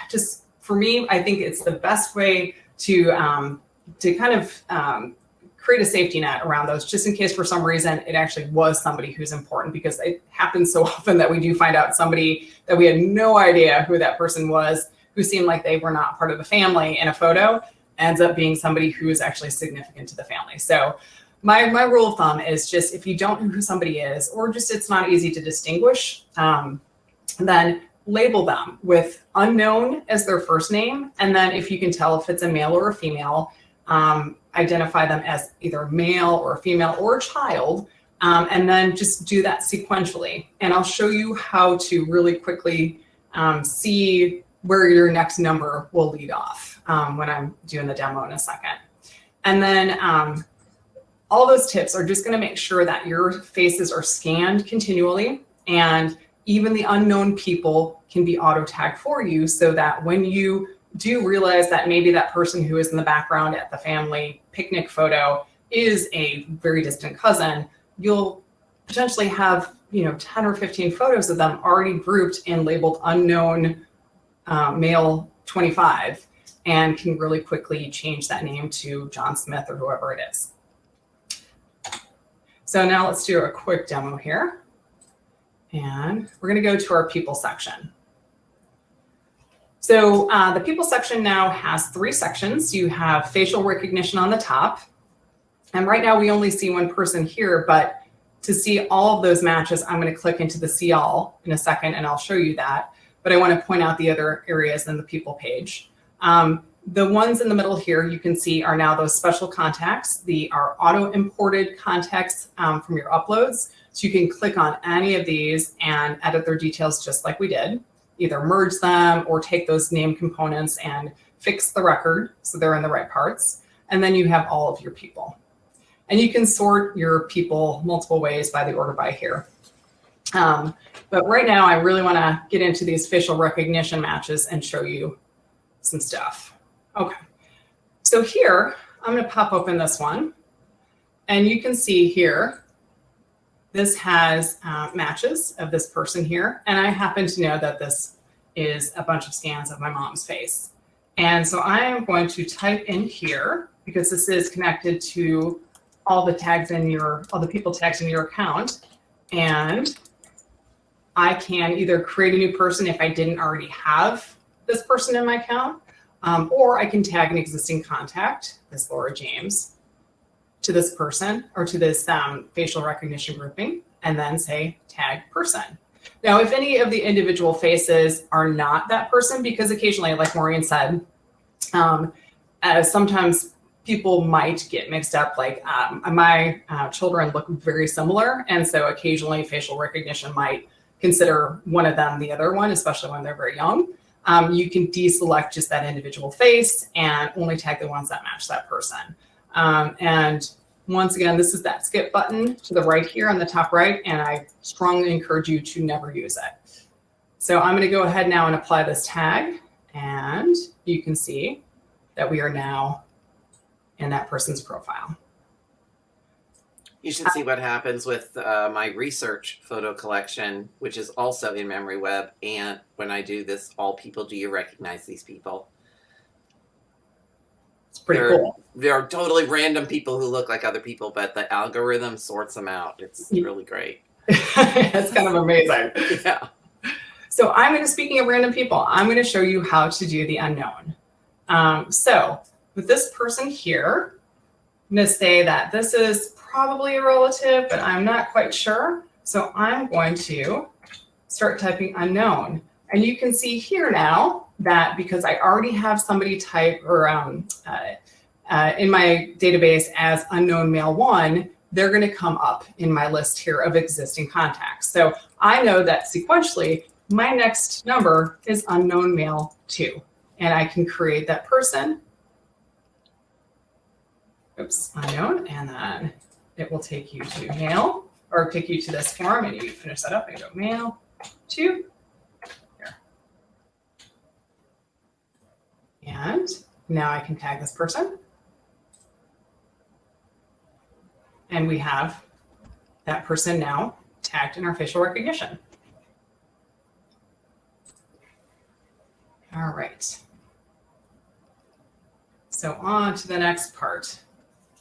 just for me, I think it's the best way to kind of create a safety net around those, just in case for some reason it actually was somebody who's important, because it happens so often that we do find out somebody that we had no idea who that person was, who seemed like they were not part of the family in a photo, ends up being somebody who is actually significant to the family. So my rule of thumb is just, if you don't know who somebody is, or just it's not easy to distinguish, then label them with unknown as their first name. And then if you can tell if it's a male or a female, identify them as either male or a female or a child, and then just do that sequentially. And I'll show you how to really quickly see where your next number will lead off when I'm doing the demo in a second. And then all those tips are just going to make sure that your faces are scanned continually, and even the unknown people can be auto tagged for you, so that when you do realize that maybe that person who is in the background at the family picnic photo is a very distant cousin, you'll potentially have 10 or 15 photos of them already grouped and labeled unknown male 25, and can really quickly change that name to John Smith or whoever it is. So now let's do a quick demo here. And we're going to go to our people section. So the people section now has 3 sections. You have facial recognition on the top. And right now we only see one person here, but to see all of those matches, I'm going to click into the see all in a second, and I'll show you that. But I want to point out the other areas in the people page. The ones in the middle here you can see are now those special contacts. Are auto-imported contacts from your uploads. So you can click on any of these and edit their details just like we did. Either merge them or take those name components and fix the record so they're in the right parts. And then you have all of your people. And you can sort your people multiple ways by the order by here. But right now I really want to get into these facial recognition matches and show you some stuff. Okay, so here I'm going to pop open this one, and you can see here this has matches of this person here, and I happen to know that this is a bunch of scans of my mom's face. And so I am going to type in here, because this is connected to all the people tags in your account, and I can either create a new person if I didn't already have this person in my account, or I can tag an existing contact, this Laura James, to this person or to this facial recognition grouping, and then say tag person. Now, if any of the individual faces are not that person, because occasionally, like Maureen said, sometimes people might get mixed up. Like my children look very similar, and so occasionally facial recognition might consider one of them the other one, especially when they're very young. You can deselect just that individual face and only tag the ones that match that person. And once again, this is that skip button to the right here on the top right, and I strongly encourage you to never use it. So I'm going to go ahead now and apply this tag, and you can see that we are now in that person's profile. You should see what happens with my research photo collection, which is also in MemoryWeb. And when I do this, all people, do you recognize these people? It's pretty cool. They're totally random people who look like other people, but the algorithm sorts them out. It's really great. It's kind of amazing. Yeah. So speaking of random people, I'm going to show you how to do the unknown. So with this person here, I'm going to say that this is probably a relative, but I'm not quite sure. So I'm going to start typing unknown. And you can see here now that because I already have somebody type or in my database as unknown male 1, they're going to come up in my list here of existing contacts. So I know that sequentially, my next number is unknown male 2. And I can create that person. Oops, unknown. And then it will take you to male, or take you to this form, and you finish that up and go male 2. Here. And now I can tag this person. And we have that person now tagged in our facial recognition. All right. So on to the next part,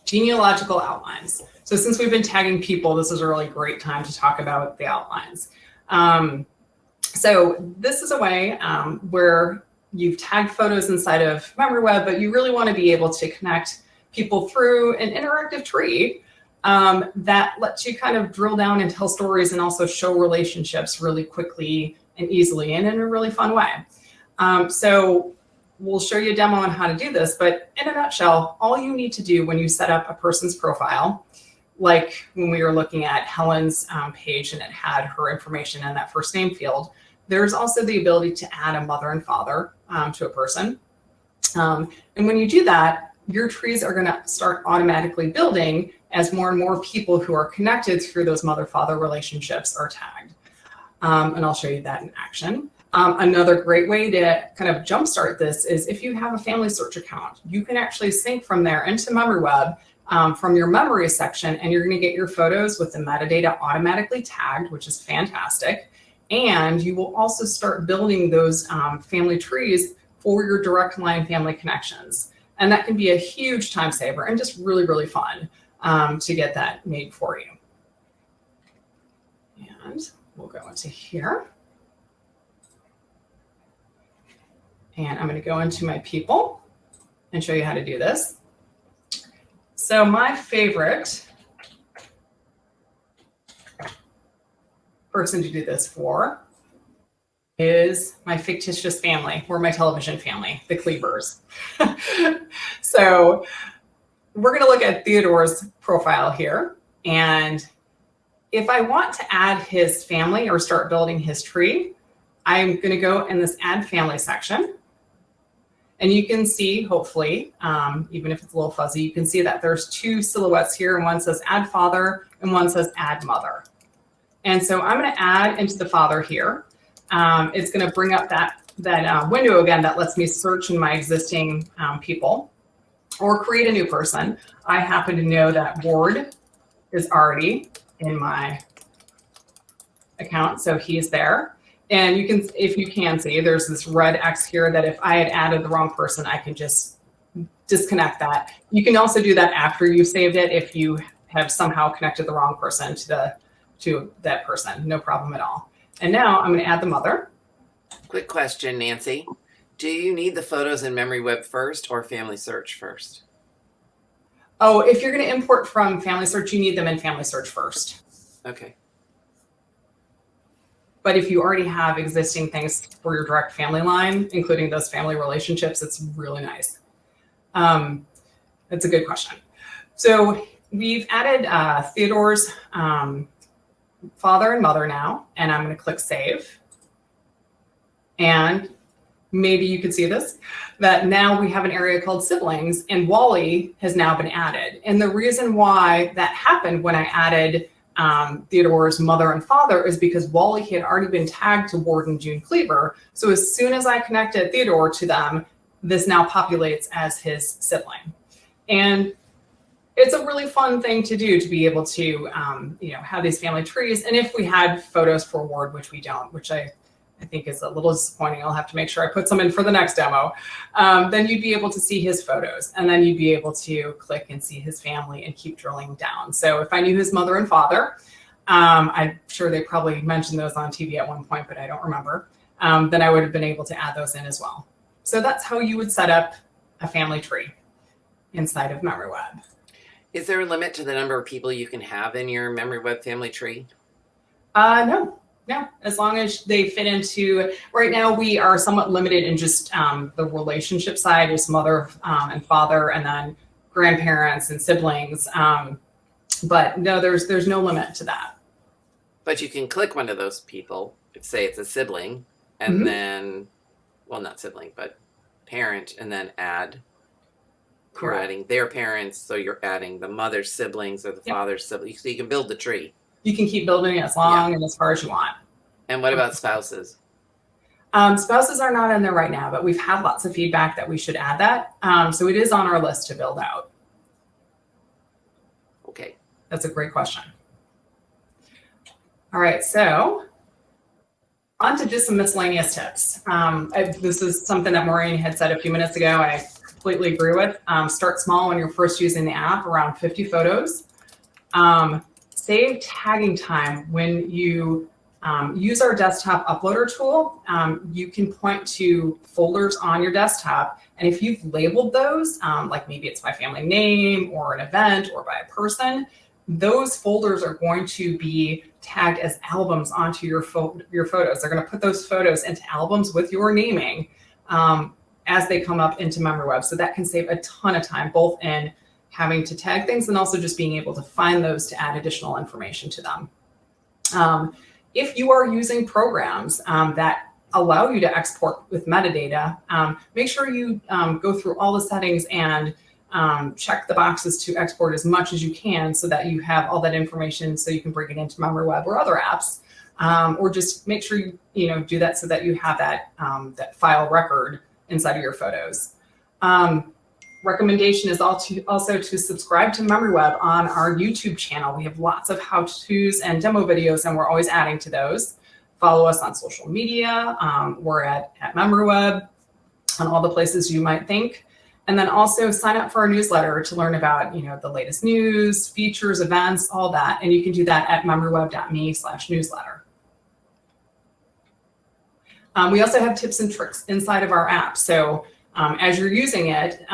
genealogical outlines. So since we've been tagging people, this is a really great time to talk about the outlines. So this is a way where you've tagged photos inside of MemoryWeb, but you really want to be able to connect people through an interactive tree that lets you kind of drill down and tell stories and also show relationships really quickly and easily and in a really fun way. So we'll show you a demo on how to do this, but in a nutshell, all you need to do when you set up a person's profile, like when we were looking at Helen's page and it had her information in that first name field, there's also the ability to add a mother and father to a person. And when you do that, your trees are going to start automatically building as more and more people who are connected through those mother-father relationships are tagged. And I'll show you that in action. Another great way to kind of jumpstart this is if you have a family search account, you can actually sync from there into MemoryWeb from your memory section, and you're going to get your photos with the metadata automatically tagged, which is fantastic. And you will also start building those family trees for your direct line family connections. And that can be a huge time saver and just really, really fun to get that made for you. And we'll go into here. And I'm going to go into my people and show you how to do this. So my favorite person to do this for is my fictitious family, or my television family, the Cleavers. So we're going to look at Theodore's profile here. And if I want to add his family or start building his tree, I'm going to go in this Add Family section. And you can see, hopefully, even if it's a little fuzzy, you can see that there's 2 silhouettes here, and one says Add Father and one says Add Mother. And so I'm going to add into the father here. It's going to bring up that window again that lets me search in my existing people or create a new person. I happen to know that Ward is already in my account, so he's there. And you can, if you can see, there's this red X here that if I had added the wrong person, I can just disconnect that. You can also do that after you've saved it if you have somehow connected the wrong person to that person, no problem at all. And now I'm going to add the mother. Quick question, Nancy. Do you need the photos in MemoryWeb first or Family Search first? Oh, if you're going to import from Family Search, you need them in Family Search first. Okay. But if you already have existing things for your direct family line, including those family relationships, it's really nice. That's a good question. So we've added Theodore's father and mother now, and I'm going to click Save. And maybe you could see this, that now we have an area called Siblings, and Wally has now been added. And the reason why that happened when I added Theodore's mother and father is because Wally had already been tagged to Ward and June Cleaver. So as soon as I connected Theodore to them, this now populates as his sibling. And it's a really fun thing to do, to be able to have these family trees. And if we had photos for Ward, which we don't, which I think is a little disappointing, I'll have to make sure I put some in for the next demo, then you'd be able to see his photos, and then you'd be able to click and see his family and keep drilling down. So if I knew his mother and father, I'm sure they probably mentioned those on TV at one point, but I don't remember, then I would have been able to add those in as well. So that's how you would set up a family tree inside of MemoryWeb. Is there a limit to the number of people you can have in your MemoryWeb family tree? No, as long as they fit into, right now we are somewhat limited in just the relationship side, just mother and father, and then grandparents and siblings. But no, there's no limit to that. But you can click one of those people, say it's a sibling, and then, well, not sibling, but parent, and then add. You're adding their parents, so you're adding the mother's siblings or the father's siblings. So you can build the tree. You can keep building it as long and as far as you want. And what about spouses? Spouses are not in there right now, but we've had lots of feedback that we should add that. So it is on our list to build out. Okay. That's a great question. All right, so on to just some miscellaneous tips. This is something that Maureen had said a few minutes ago, and I completely agree with. Start small when you're first using the app, around 50 photos. Save tagging time. When you use our desktop uploader tool, you can point to folders on your desktop, and if you've labeled those, like maybe it's by family name or an event or by a person, those folders are going to be tagged as albums onto your photos. They're going to put those photos into albums with your naming as they come up into MemoryWeb. So that can save a ton of time, both in having to tag things and also just being able to find those to add additional information to them. If you are using programs that allow you to export with metadata, make sure you go through all the settings and check the boxes to export as much as you can so that you have all that information so you can bring it into MemoryWeb or other apps, or just make sure you do that so that you have that, that file record inside of your photos. Recommendation is also to subscribe to MemoryWeb on our YouTube channel. We have lots of how-tos and demo videos, and we're always adding to those. Follow us on social media. We're at MemoryWeb on all the places you might think. And then also sign up for our newsletter to learn about the latest news, features, events, all that. And you can do that at memoryweb.me/newsletter. We also have tips and tricks inside of our app. So as you're using it,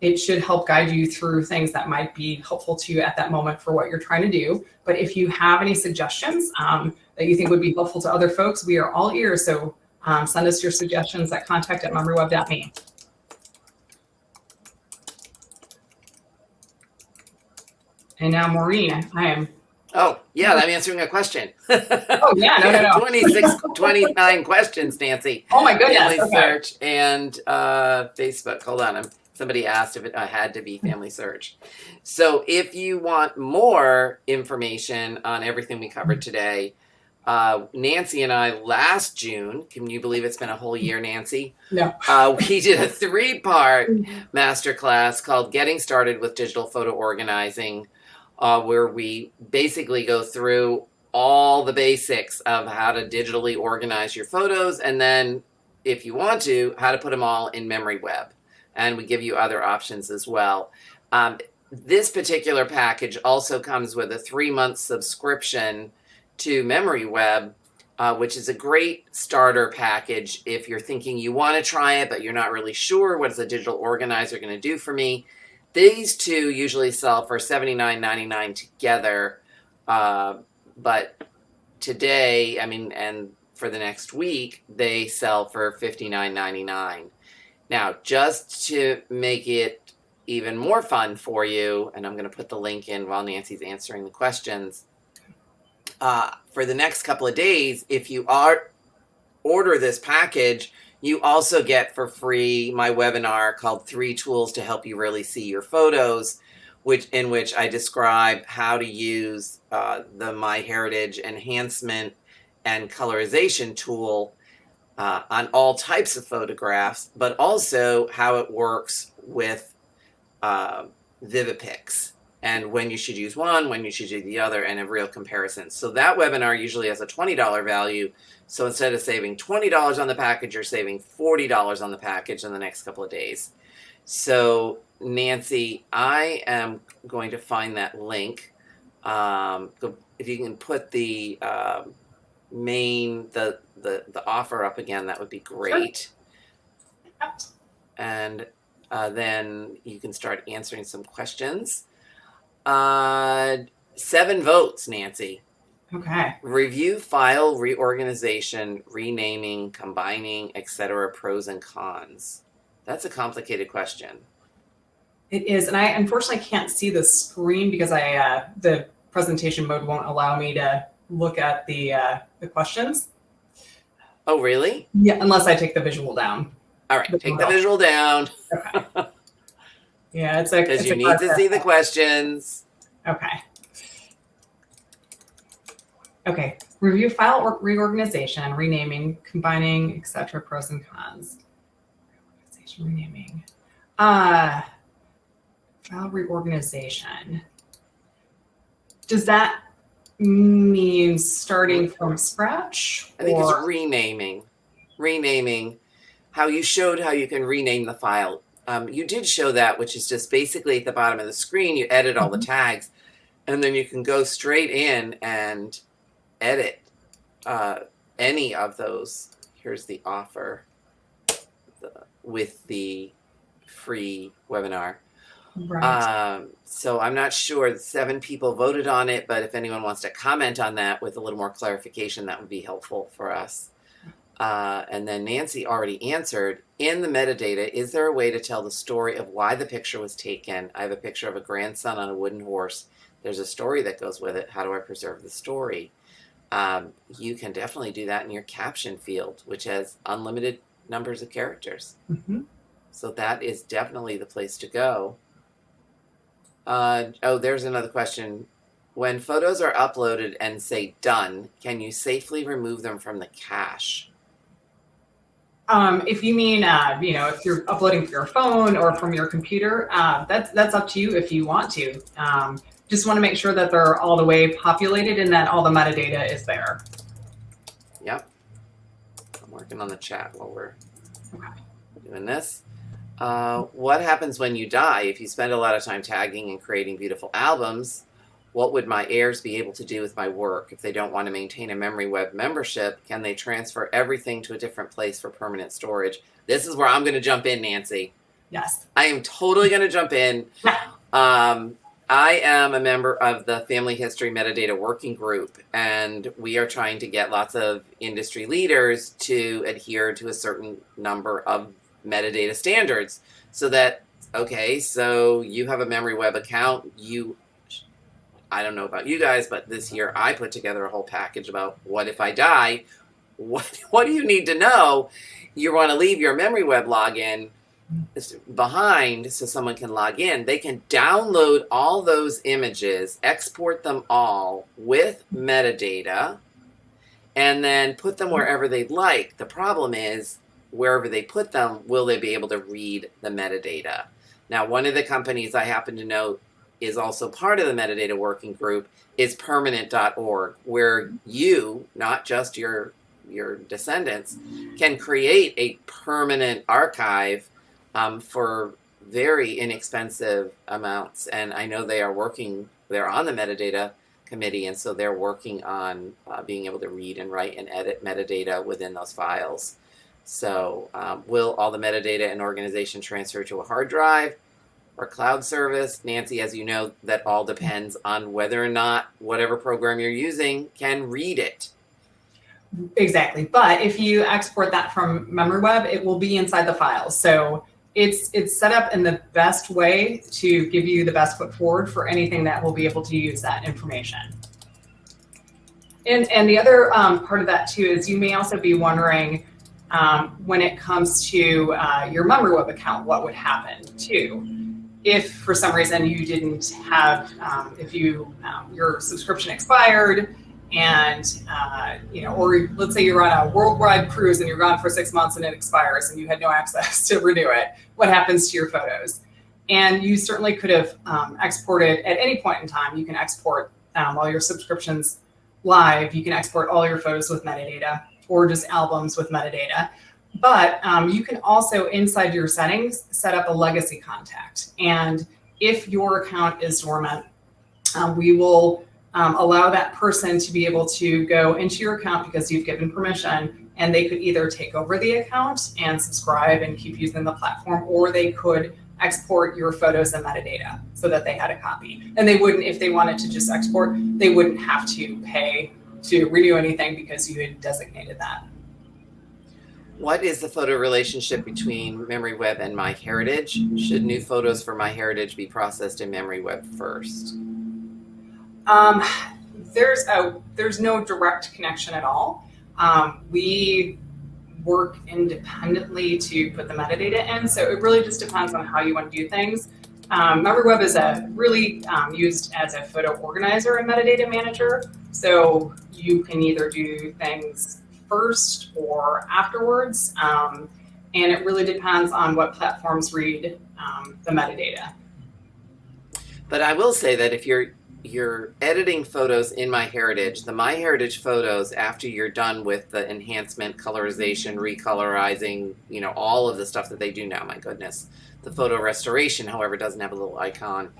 it should help guide you through things that might be helpful to you at that moment for what you're trying to do. But if you have any suggestions that you think would be helpful to other folks, we are all ears. So send us your suggestions at contact@memoryweb.me. And now, Maureen, I am. Oh, yeah, I'm answering a question. Oh, yeah, no. 29 questions, Nancy. Oh, my goodness. Family Okay. search and Facebook. Hold on. Somebody asked if it had to be family search. So if you want more information on everything we covered today, Nancy and I last June, can you believe it's been a whole year, Nancy? No. We did a 3-part masterclass called Getting Started with Digital Photo Organizing, where we basically go through all the basics of how to digitally organize your photos, and then, if you want to, how to put them all in MemoryWeb. And we give you other options as well. This particular package also comes with a 3-month subscription to MemoryWeb, which is a great starter package if you're thinking you want to try it, but you're not really sure what is a digital organizer going to do for me. These two usually sell for $79.99 together, but today, and for the next week, they sell for $59.99. Now, just to make it even more fun for you, and I'm going to put the link in while Nancy's answering the questions, for the next couple of days, if you order this package, you also get for free my webinar called 3 Tools to Help You Really See Your Photos, in which I describe how to use the MyHeritage enhancement and colorization tool on all types of photographs, but also how it works with Vivipix, and when you should use one, when you should use the other, and a real comparison. So that webinar usually has a $20 value. So instead of saving $20 on the package, you're saving $40 on the package in the next couple of days. So Nancy, I am going to find that link. If you can put the the offer up again, that would be great. Sure. And then you can start answering some questions. 7 votes, Nancy. Okay. Review file reorganization, renaming, combining, etc. Pros and cons. That's a complicated question. It is, and I unfortunately can't see the screen because the presentation mode won't allow me to look at the questions. Oh, really? Yeah, unless I take the visual down. All right, take the visual down. Okay. Yeah, it's because you need to see the questions. Okay. Okay. Review file or reorganization, renaming, combining, etc. Pros and cons. Reorganization, renaming. File reorganization. Does that mean starting from scratch? I think it's renaming. Renaming. How you showed how you can rename the file. You did show that, which is just basically at the bottom of the screen, you edit all the tags, and then you can go straight in and edit any of those. Here's the offer with the free webinar. Right. So I'm not sure. 7 people voted on it, but if anyone wants to comment on that with a little more clarification, that would be helpful for us. And then Nancy already answered, in the metadata, is there a way to tell the story of why the picture was taken? I have a picture of a grandson on a wooden horse. There's a story that goes with it. How do I preserve the story? You can definitely do that in your caption field, which has unlimited numbers of characters. So that is definitely the place to go. Oh, there's another question. When photos are uploaded and say done, can you safely remove them from the cache? If you mean, if you're uploading from your phone or from your computer, that's up to you if you want to. Just want to make sure that they're all the way populated and that all the metadata is there. Yep. I'm working on the chat while we're doing this. What happens when you die? If you spend a lot of time tagging and creating beautiful albums, what would my heirs be able to do with my work? If they don't want to maintain a MemoryWeb membership, can they transfer everything to a different place for permanent storage? This is where I'm going to jump in, Nancy. Yes. I am totally going to jump in. I am a member of the Family History Metadata Working Group, and we are trying to get lots of industry leaders to adhere to a certain number of metadata standards so that, okay, so you have a MemoryWeb account, I don't know about you guys, but this year I put together a whole package about what if I die? What do you need to know? You want to leave your MemoryWeb login behind so someone can log in. They can download all those images, export them all with metadata, and then put them wherever they'd like. The problem is, wherever they put them, will they be able to read the metadata? Now, one of the companies I happen to know is also part of the metadata working group is permanent.org, where you, not just your descendants, can create a permanent archive for very inexpensive amounts. And I know they're on the metadata committee, and so they're working on being able to read and write and edit metadata within those files. So will all the metadata and organization transfer to a hard drive or cloud service? Nancy, as you know, that all depends on whether or not whatever program you're using can read it. Exactly. But if you export that from MemoryWeb, it will be inside the file. So it's set up in the best way to give you the best foot forward for anything that will be able to use that information. And the other part of that too is you may also be wondering, when it comes to your MemoryWeb account, what would happen too? If for some reason you didn't have, your subscription expired and, or let's say you're on a worldwide cruise and you're gone for 6 months and it expires and you had no access to renew it, what happens to your photos? And you certainly could have exported at any point in time. You can export while your subscription's live, you can export all your photos with metadata or just albums with metadata. But you can also, inside your settings, set up a legacy contact. And if your account is dormant, we will allow that person to be able to go into your account because you've given permission, and they could either take over the account and subscribe and keep using the platform, or they could export your photos and metadata so that they had a copy. And they wouldn't, if they wanted to just export, they wouldn't have to pay to renew anything because you had designated that. What is the photo relationship between MemoryWeb and MyHeritage? Should new photos for MyHeritage be processed in MemoryWeb first? Um, there's no direct connection at all. We work independently to put the metadata in, so it really just depends on how you want to do things. MemoryWeb is really used as a photo organizer and metadata manager, so you can either do things first or afterwards, and it really depends on what platforms read the metadata. But I will say that if you're editing photos in MyHeritage, the MyHeritage photos, after you're done with the enhancement, colorization, recolorizing, all of the stuff that they do now, my goodness. The photo restoration, however, doesn't have a little icon.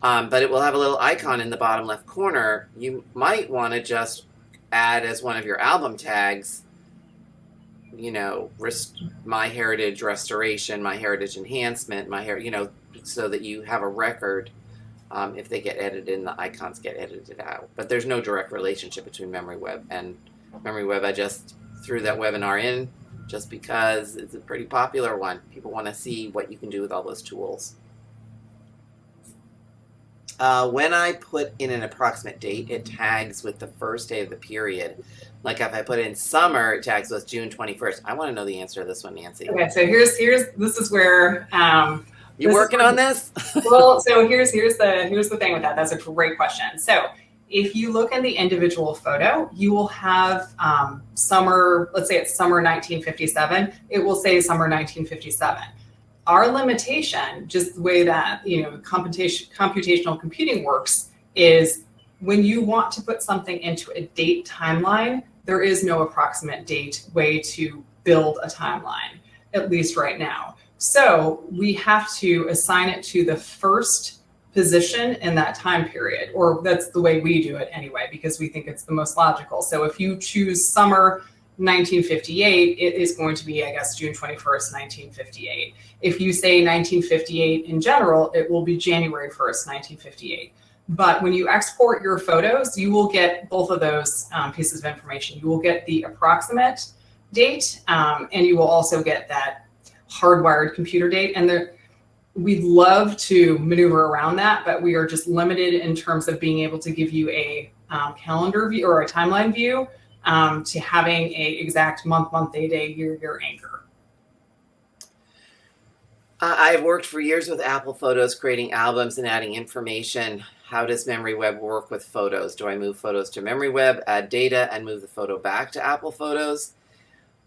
But it will have a little icon in the bottom left corner. You might want to just add as one of your album tags, MyHeritage restoration, MyHeritage enhancement, so that you have a record. If they get edited and the icons get edited out. But there's no direct relationship between MemoryWeb and MemoryWeb. I just threw that webinar in just because it's a pretty popular one. People want to see what you can do with all those tools. When I put in an approximate date, it tags with the first day of the period. Like if I put in summer, it tags with June 21st. I want to know the answer to this one, Nancy. Okay, so this is where you working on this? Well, so here's the thing with that. That's a great question. So if you look in the individual photo, you will have summer. Let's say it's summer 1957. It will say summer 1957. Our limitation, just the way that computational computing works, is when you want to put something into a date timeline, there is no approximate date way to build a timeline, at least right now. So we have to assign it to the first position in that time period, or that's the way we do it anyway, because we think it's the most logical. So if you choose summer 1958, it is going to be, I guess, June 21st, 1958. If you say 1958 in general, it will be January 1st, 1958. But when you export your photos, you will get both of those pieces of information. You will get the approximate date, and you will also get that hardwired computer date. And we'd love to maneuver around that, but we are just limited in terms of being able to give you a calendar view or a timeline view to having a exact month, day, year anchor. I've worked for years with Apple Photos, creating albums and adding information. How does MemoryWeb work with photos? Do I move photos to MemoryWeb, add data, and move the photo back to Apple Photos?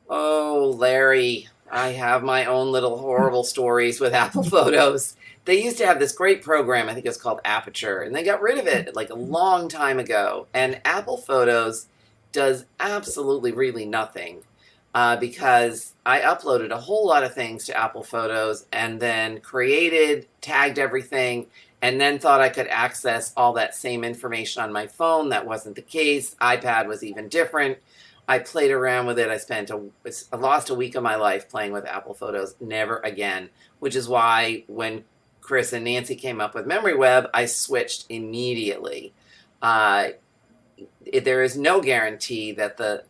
Oh, Larry, I have my own little horrible stories with Apple Photos. They used to have this great program, I think it was called Aperture, and they got rid of it like a long time ago. And Apple Photos does absolutely really nothing because I uploaded a whole lot of things to Apple Photos and then tagged everything, and then thought I could access all that same information on my phone. That wasn't the case. iPad was even different. I played around with it. I lost a week of my life playing with Apple Photos. Never again, which is why when Chris and Nancy came up with MemoryWeb, I switched immediately. There is no guarantee that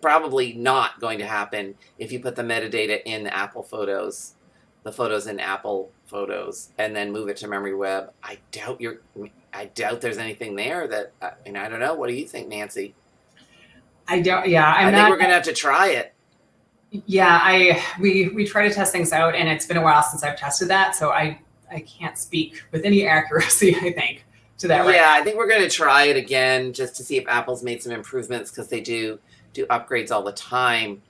probably not going to happen if you put the metadata in the Apple Photos, the photos in Apple Photos, and then move it to MemoryWeb. I doubt there's anything there that, I don't know. What do you think, Nancy? I think we're going to have to try it. Yeah, we try to test things out, and it's been a while since I've tested that, so I can't speak with any accuracy, I think, to that. Yeah, I think we're going to try it again just to see if Apple's made some improvements, because they do upgrades all the time.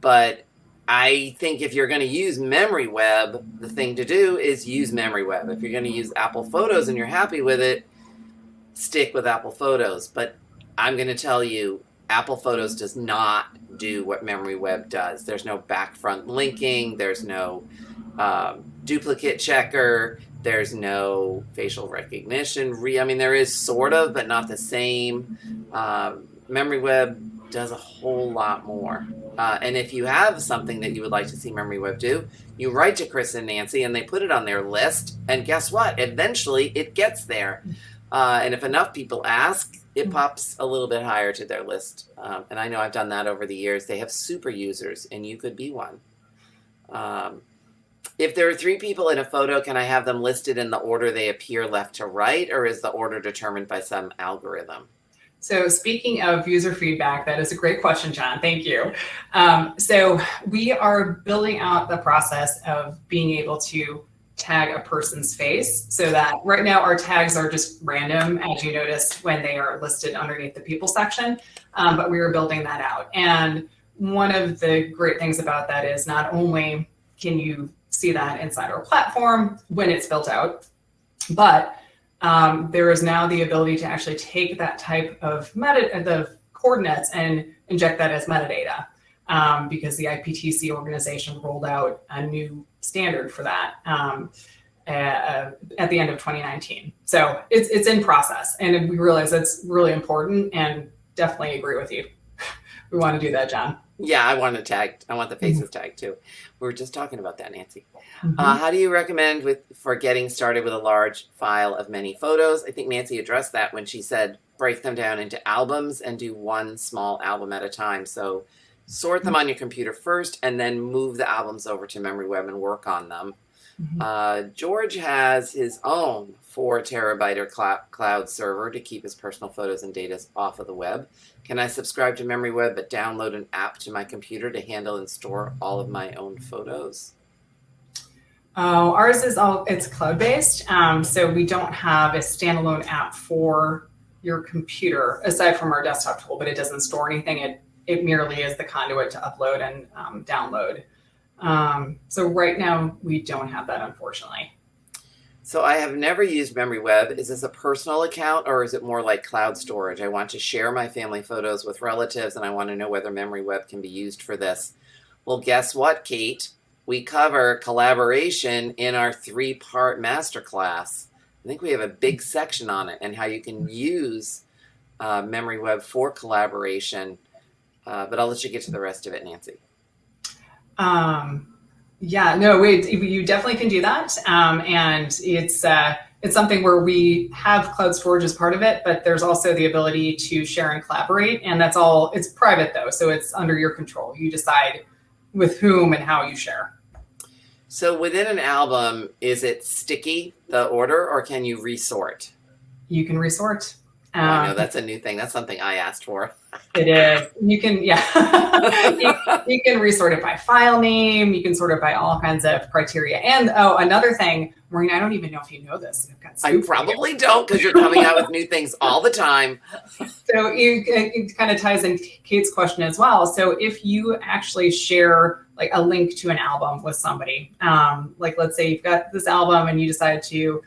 But I think if you're going to use MemoryWeb, the thing to do is use MemoryWeb. If you're going to use Apple Photos and you're happy with it, stick with Apple Photos. But I'm going to tell you, Apple Photos does not do what MemoryWeb does. There's no back-front linking. There's no duplicate checker. There's no facial recognition. There is sort of, but not the same. MemoryWeb does a whole lot more. And if you have something that you would like to see MemoryWeb do, you write to Chris and Nancy, and they put it on their list. And guess what? Eventually, it gets there. And if enough people ask, it pops a little bit higher to their list. And I know I've done that over the years. They have super users, and you could be one. If there are 3 people in a photo, can I have them listed in the order they appear left to right, or is the order determined by some algorithm? So speaking of user feedback, that is a great question, John. Thank you. So we are building out the process of being able to tag a person's face, so that right now our tags are just random, as you noticed when they are listed underneath the people section, but we are building that out. And one of the great things about that is not only can you see that inside our platform when it's built out, but there is now the ability to actually take that type of the coordinates and inject that as metadata, because the IPTC organization rolled out a new standard for that at the end of 2019. So it's in process, and we realize that's really important, and definitely agree with you. We want to do that, John. Yeah, I want the faces tagged too. We were just talking about that, Nancy. How do you recommend for getting started with a large file of many photos? I think Nancy addressed that when she said break them down into albums and do one small album at a time. So sort them on your computer first, and then move the albums over to MemoryWeb and work on them. George has his own 4 terabyte cloud server to keep his personal photos and data off of the web. Can I subscribe to MemoryWeb but download an app to my computer to handle and store all of my own photos? Oh, ours is it's cloud-based, so we don't have a standalone app for your computer aside from our desktop tool, but it doesn't store anything. It merely is the conduit to upload and download. So right now we don't have that, unfortunately. So I have never used MemoryWeb. Is this a personal account, or is it more like cloud storage? I want to share my family photos with relatives, and I want to know whether MemoryWeb can be used for this. Well, guess what, Kate? We cover collaboration in our 3-part masterclass. I think we have a big section on it and how you can use MemoryWeb for collaboration. But I'll let you get to the rest of it, Nancy. Yeah, no, you definitely can do that. And it's something where we have cloud storage as part of it, but there's also the ability to share and collaborate. And that's all, it's private though. So it's under your control. You decide with whom and how you share. So within an album, is it sticky, the order, or can you resort? You can resort. I know that's a new thing. That's something I asked for. It is. You can, yeah. you can resort it by file name. You can sort it by all kinds of criteria. And another thing, Maureen, I don't even know if you know this. I probably don't, because you're coming out with new things all the time. So it kind of ties in Kate's question as well. So if you actually share like a link to an album with somebody, like let's say you've got this album and you decide to,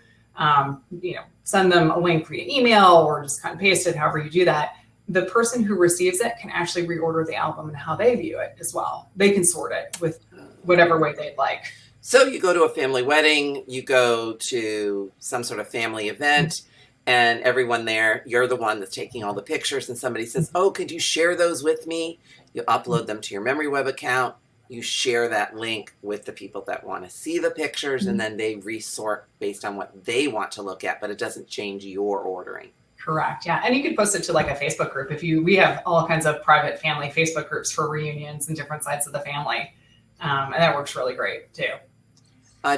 send them a link via email or just kind of paste it, however you do that, the person who receives it can actually reorder the album and how they view it as well. They can sort it with whatever way they'd like. So you go to a family wedding, you go to some sort of family event, and everyone there, you're the one that's taking all the pictures, and somebody says, oh, could you share those with me? You upload them to your MemoryWeb account. You share that link with the people that want to see the pictures, and then they resort based on what they want to look at, but it doesn't change your ordering. Correct. Yeah. And you could post it to like a Facebook group. We have all kinds of private family Facebook groups for reunions and different sides of the family. And that works really great too.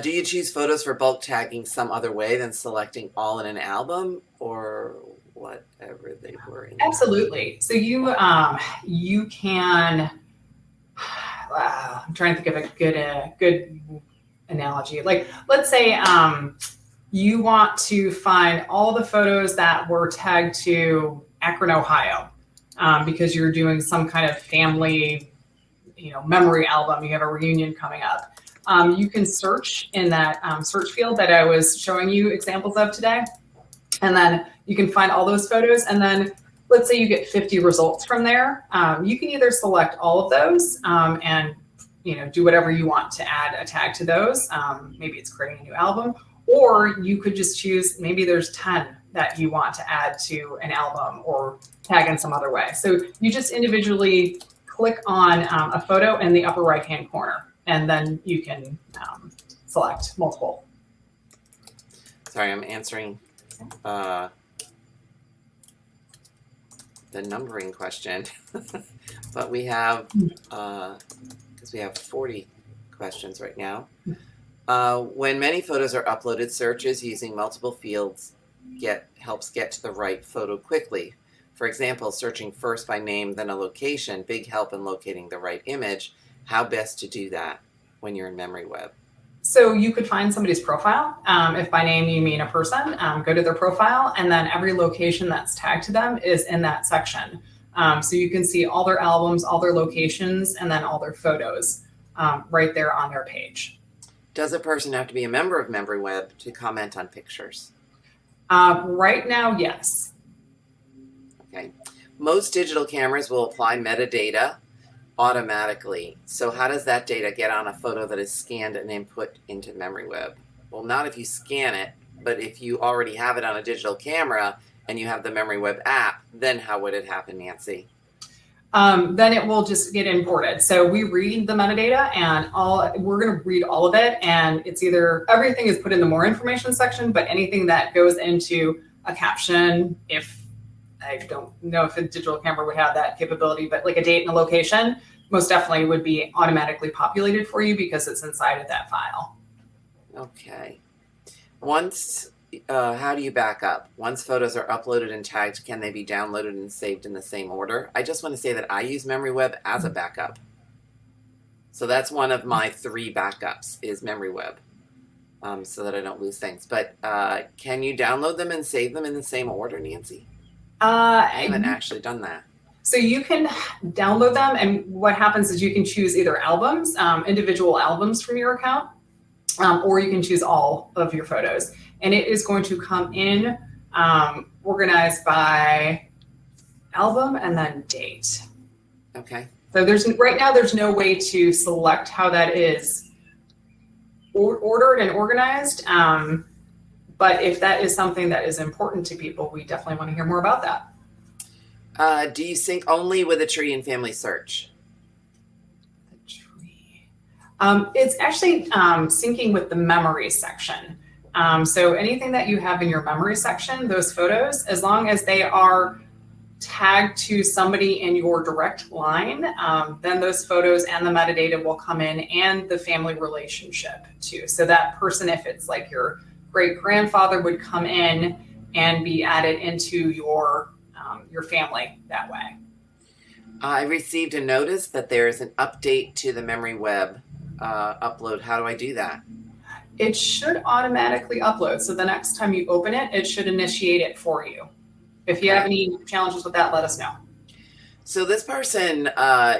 Do you choose photos for bulk tagging some other way than selecting all in an album, or whatever they were in? Absolutely. So you can, I'm trying to think of a good analogy. Like, let's say you want to find all the photos that were tagged to Akron, Ohio, because you're doing some kind of family, memory album. You have a reunion coming up. You can search in that search field that I was showing you examples of today, and then you can find all those photos. And then let's say you get 50 results from there. You can either select all of those and do whatever you want to add a tag to those. Maybe it's creating a new album, or you could just choose, maybe there's 10 that you want to add to an album or tag in some other way. So you just individually click on a photo in the upper right-hand corner, and then you can select multiple. Sorry, I'm answering the numbering question, but we have, because we have 40 questions right now. When many photos are uploaded, searches using multiple fields helps get to the right photo quickly. For example, searching first by name, then a location, big help in locating the right image. How best to do that when you're in MemoryWeb? So you could find somebody's profile. If by name you mean a person, go to their profile, and then every location that's tagged to them is in that section. So you can see all their albums, all their locations, and then all their photos right there on their page. Does a person have to be a member of MemoryWeb to comment on pictures? Right now, yes. Okay. Most digital cameras will apply metadata automatically. So how does that data get on a photo that is scanned and input into MemoryWeb? Well, not if you scan it, but if you already have it on a digital camera and you have the MemoryWeb app, then how would it happen, Nancy? Then it will just get imported. So we read the metadata, and we're going to read all of it. And it's either everything is put in the more information section, but anything that goes into a caption, if I don't know if a digital camera would have that capability, but like a date and a location, most definitely would be automatically populated for you because it's inside of that file. Okay. How do you back up? Once photos are uploaded and tagged, can they be downloaded and saved in the same order? I just want to say that I use MemoryWeb as a backup. So that's one of my 3 backups is MemoryWeb, so that I don't lose things. But can you download them and save them in the same order, Nancy? I haven't actually done that. So you can download them, and what happens is you can choose either albums, individual albums from your account, or you can choose all of your photos. And it is going to come in organized by album and then date. Okay. So right now there's no way to select how that is ordered and organized. But if that is something that is important to people, we definitely want to hear more about that. Do you sync only with a tree and family search? The tree. It's actually syncing with the memory section. So anything that you have in your memory section, those photos, as long as they are tagged to somebody in your direct line, then those photos and the metadata will come in, and the family relationship too. So that person, if it's like your great-grandfather, would come in and be added into your family that way. I received a notice that there is an update to the MemoryWeb upload. How do I do that? It should automatically upload. So the next time you open it, it should initiate it for you. If you have any challenges with that, let us know. So this person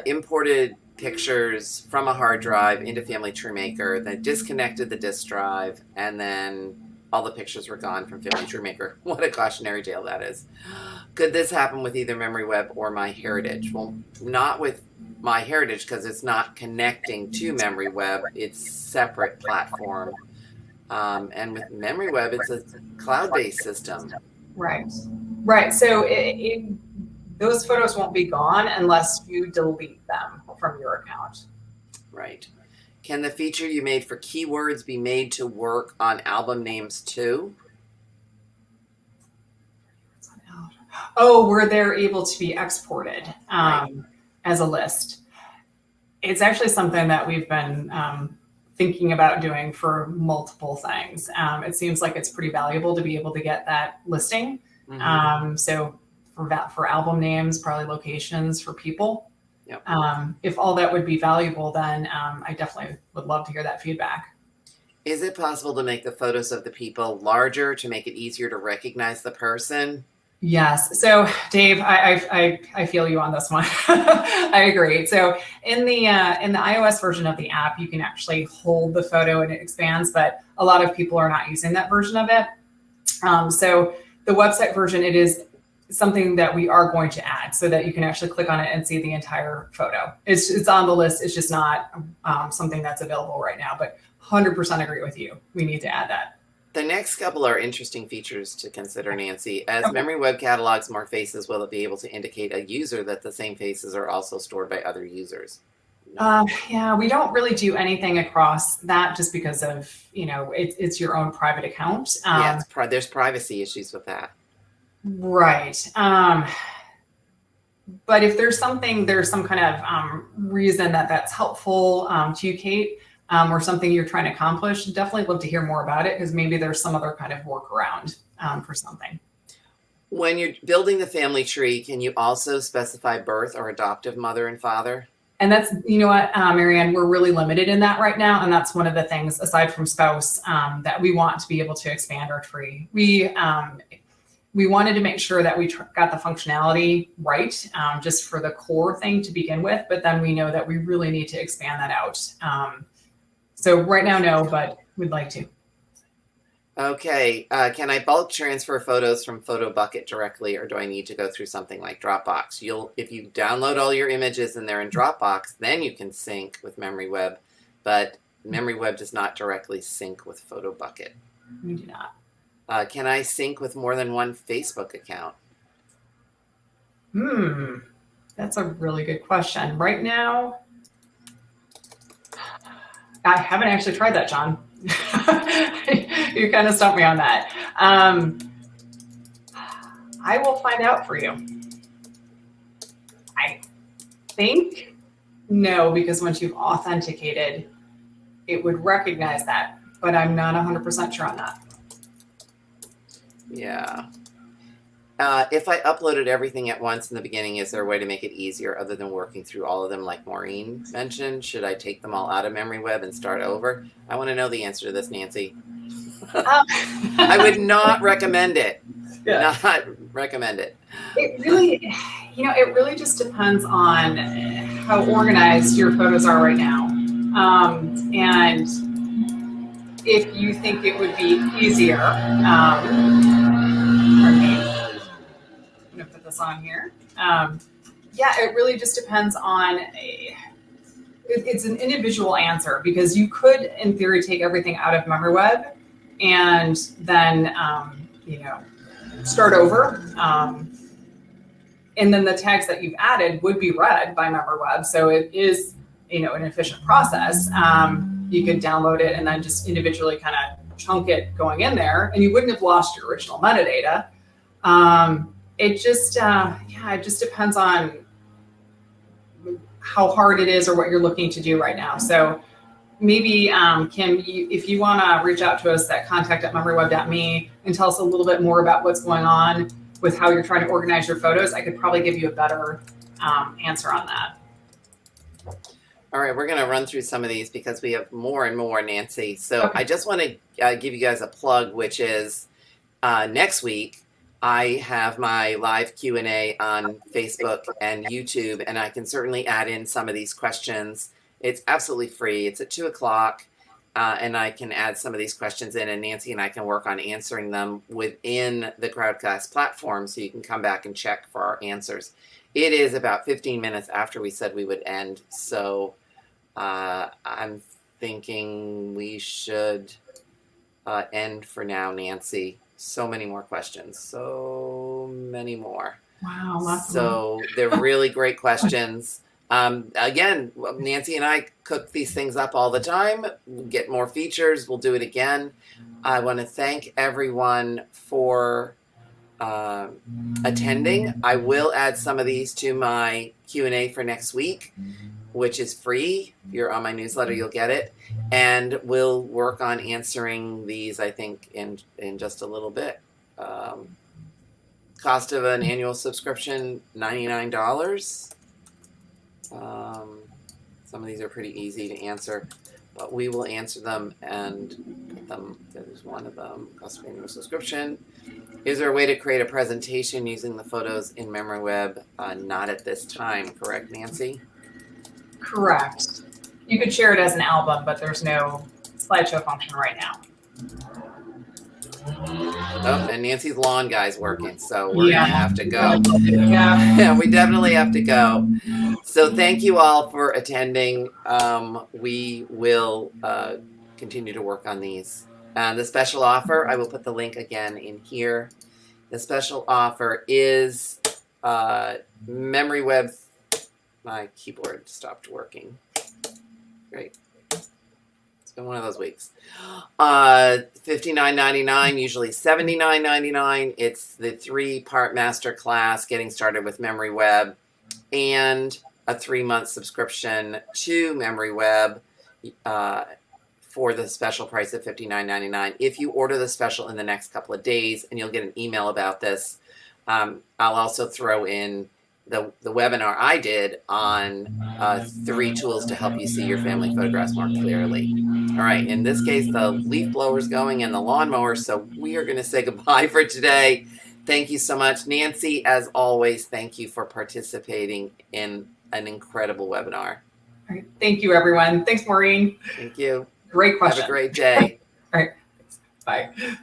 imported pictures from a hard drive into Family TrueMaker, then disconnected the disk drive, and then all the pictures were gone from Family TrueMaker. What a cautionary tale that is. Could this happen with either MemoryWeb or MyHeritage? Well, not with MyHeritage because it's not connecting to MemoryWeb. It's a separate platform. And with MemoryWeb, it's a cloud-based system. Right. Right. So those photos won't be gone unless you delete them from your account. Right. Can the feature you made for keywords be made to work on album names too? Oh, where they're able to be exported as a list. It's actually something that we've been thinking about doing for multiple things. It seems like it's pretty valuable to be able to get that listing. Mm-hmm. So for album names, probably locations for people. Yep. If all that would be valuable, then I definitely would love to hear that feedback. Is it possible to make the photos of the people larger to make it easier to recognize the person? Yes. So Dave, I feel you on this one. I agree. So in the iOS version of the app, you can actually hold the photo and it expands, but a lot of people are not using that version of it. So the website version, it is something that we are going to add so that you can actually click on it and see the entire photo. It's on the list. It's just not something that's available right now, but 100% agree with you. We need to add that. The next couple are interesting features to consider, Nancy. As MemoryWeb catalogs more faces, will it be able to indicate a user that the same faces are also stored by other users? Yeah, we don't really do anything across that just because of, it's your own private account. Yeah, there's privacy issues with that. Right. But if there's some kind of reason that's helpful to you, Kate, or something you're trying to accomplish, definitely love to hear more about it, because maybe there's some other kind of workaround for something. When you're building the family tree, can you also specify birth or adoptive mother and father? And that's, you know what, Marianne, we're really limited in that right now. And that's one of the things, aside from spouse, that we want to be able to expand our tree. We wanted to make sure that we got the functionality right, just for the core thing to begin with. But then we know that we really need to expand that out. So right now, no, but we'd like to. Okay. Can I bulk transfer photos from PhotoBucket directly, or do I need to go through something like Dropbox? If you download all your images and they're in Dropbox, then you can sync with MemoryWeb, but MemoryWeb does not directly sync with PhotoBucket. We do not. Can I sync with more than one Facebook account? That's a really good question. Right now, I haven't actually tried that, John. You kind of stumped me on that. I will find out for you. I think no, because once you've authenticated, it would recognize that, but I'm not 100% sure on that. Yeah. If I uploaded everything at once in the beginning, is there a way to make it easier other than working through all of them like Maureen mentioned? Should I take them all out of MemoryWeb and start over? I want to know the answer to this, Nancy. I would not recommend it. Yeah. Not recommend it. It really just depends on how organized your photos are right now. And if you think it would be easier, pardon me, I'm gonna put this on here. Yeah, it really just depends on, it's an individual answer, because you could, in theory, take everything out of MemoryWeb and then, start over. And then the tags that you've added would be read by MemoryWeb. So it is, an efficient process. You could download it and then just individually kind of chunk it going in there, and you wouldn't have lost your original metadata. It just depends on how hard it is or what you're looking to do right now. So maybe, Kim, if you want to reach out to us at contact@memoryweb.me and tell us a little bit more about what's going on with how you're trying to organize your photos, I could probably give you a better answer on that. All right, we're going to run through some of these because we have more and more, Nancy. So okay. I just want to give you guys a plug, which is next week, I have my live Q&A on Facebook and YouTube, and I can certainly add in some of these questions. It's absolutely free. It's at 2 o'clock, and I can add some of these questions in, and Nancy and I can work on answering them within the Crowdcast platform, so you can come back and check for our answers. It is about 15 minutes after we said we would end, so I'm thinking we should end for now, Nancy. So many more questions. So many more. Wow. Lots so they're really great questions. Again, Nancy and I cook these things up all the time. We'll get more features. We'll do it again. I want to thank everyone for attending. I will add some of these to my Q&A for next week, which is free. If you're on my newsletter, you'll get it. And we'll work on answering these, I think, in just a little bit. Cost of an annual subscription, $99. Some of these are pretty easy to answer, but we will answer them and put them. There's one of them, cost of annual subscription. Is there a way to create a presentation using the photos in MemoryWeb? Not at this time, correct, Nancy? Correct. You could share it as an album, but there's no slideshow function right now. Oh, and Nancy's lawn guy's working, so we're gonna have to go. Yeah, we definitely have to go. So thank you all for attending. We will continue to work on these. The special offer, I will put the link again in here. The special offer is MemoryWeb. My keyboard stopped working. Great. It's been one of those weeks. $59.99, usually $79.99. It's the 3-part master class, getting started with MemoryWeb. and a 3-month subscription to MemoryWeb for the special price of $59.99. If you order the special in the next couple of days, and you'll get an email about this, I'll also throw in the webinar I did on 3 tools to help you see your family photographs more clearly. All right, in this case, the leaf blower's going and the lawnmower, so we are going to say goodbye for today. Thank you so much. Nancy, as always, thank you for participating in an incredible webinar. All right. Thank you, everyone. Thanks, Maureen. Thank you. Great question. Have a great day. All right. Bye.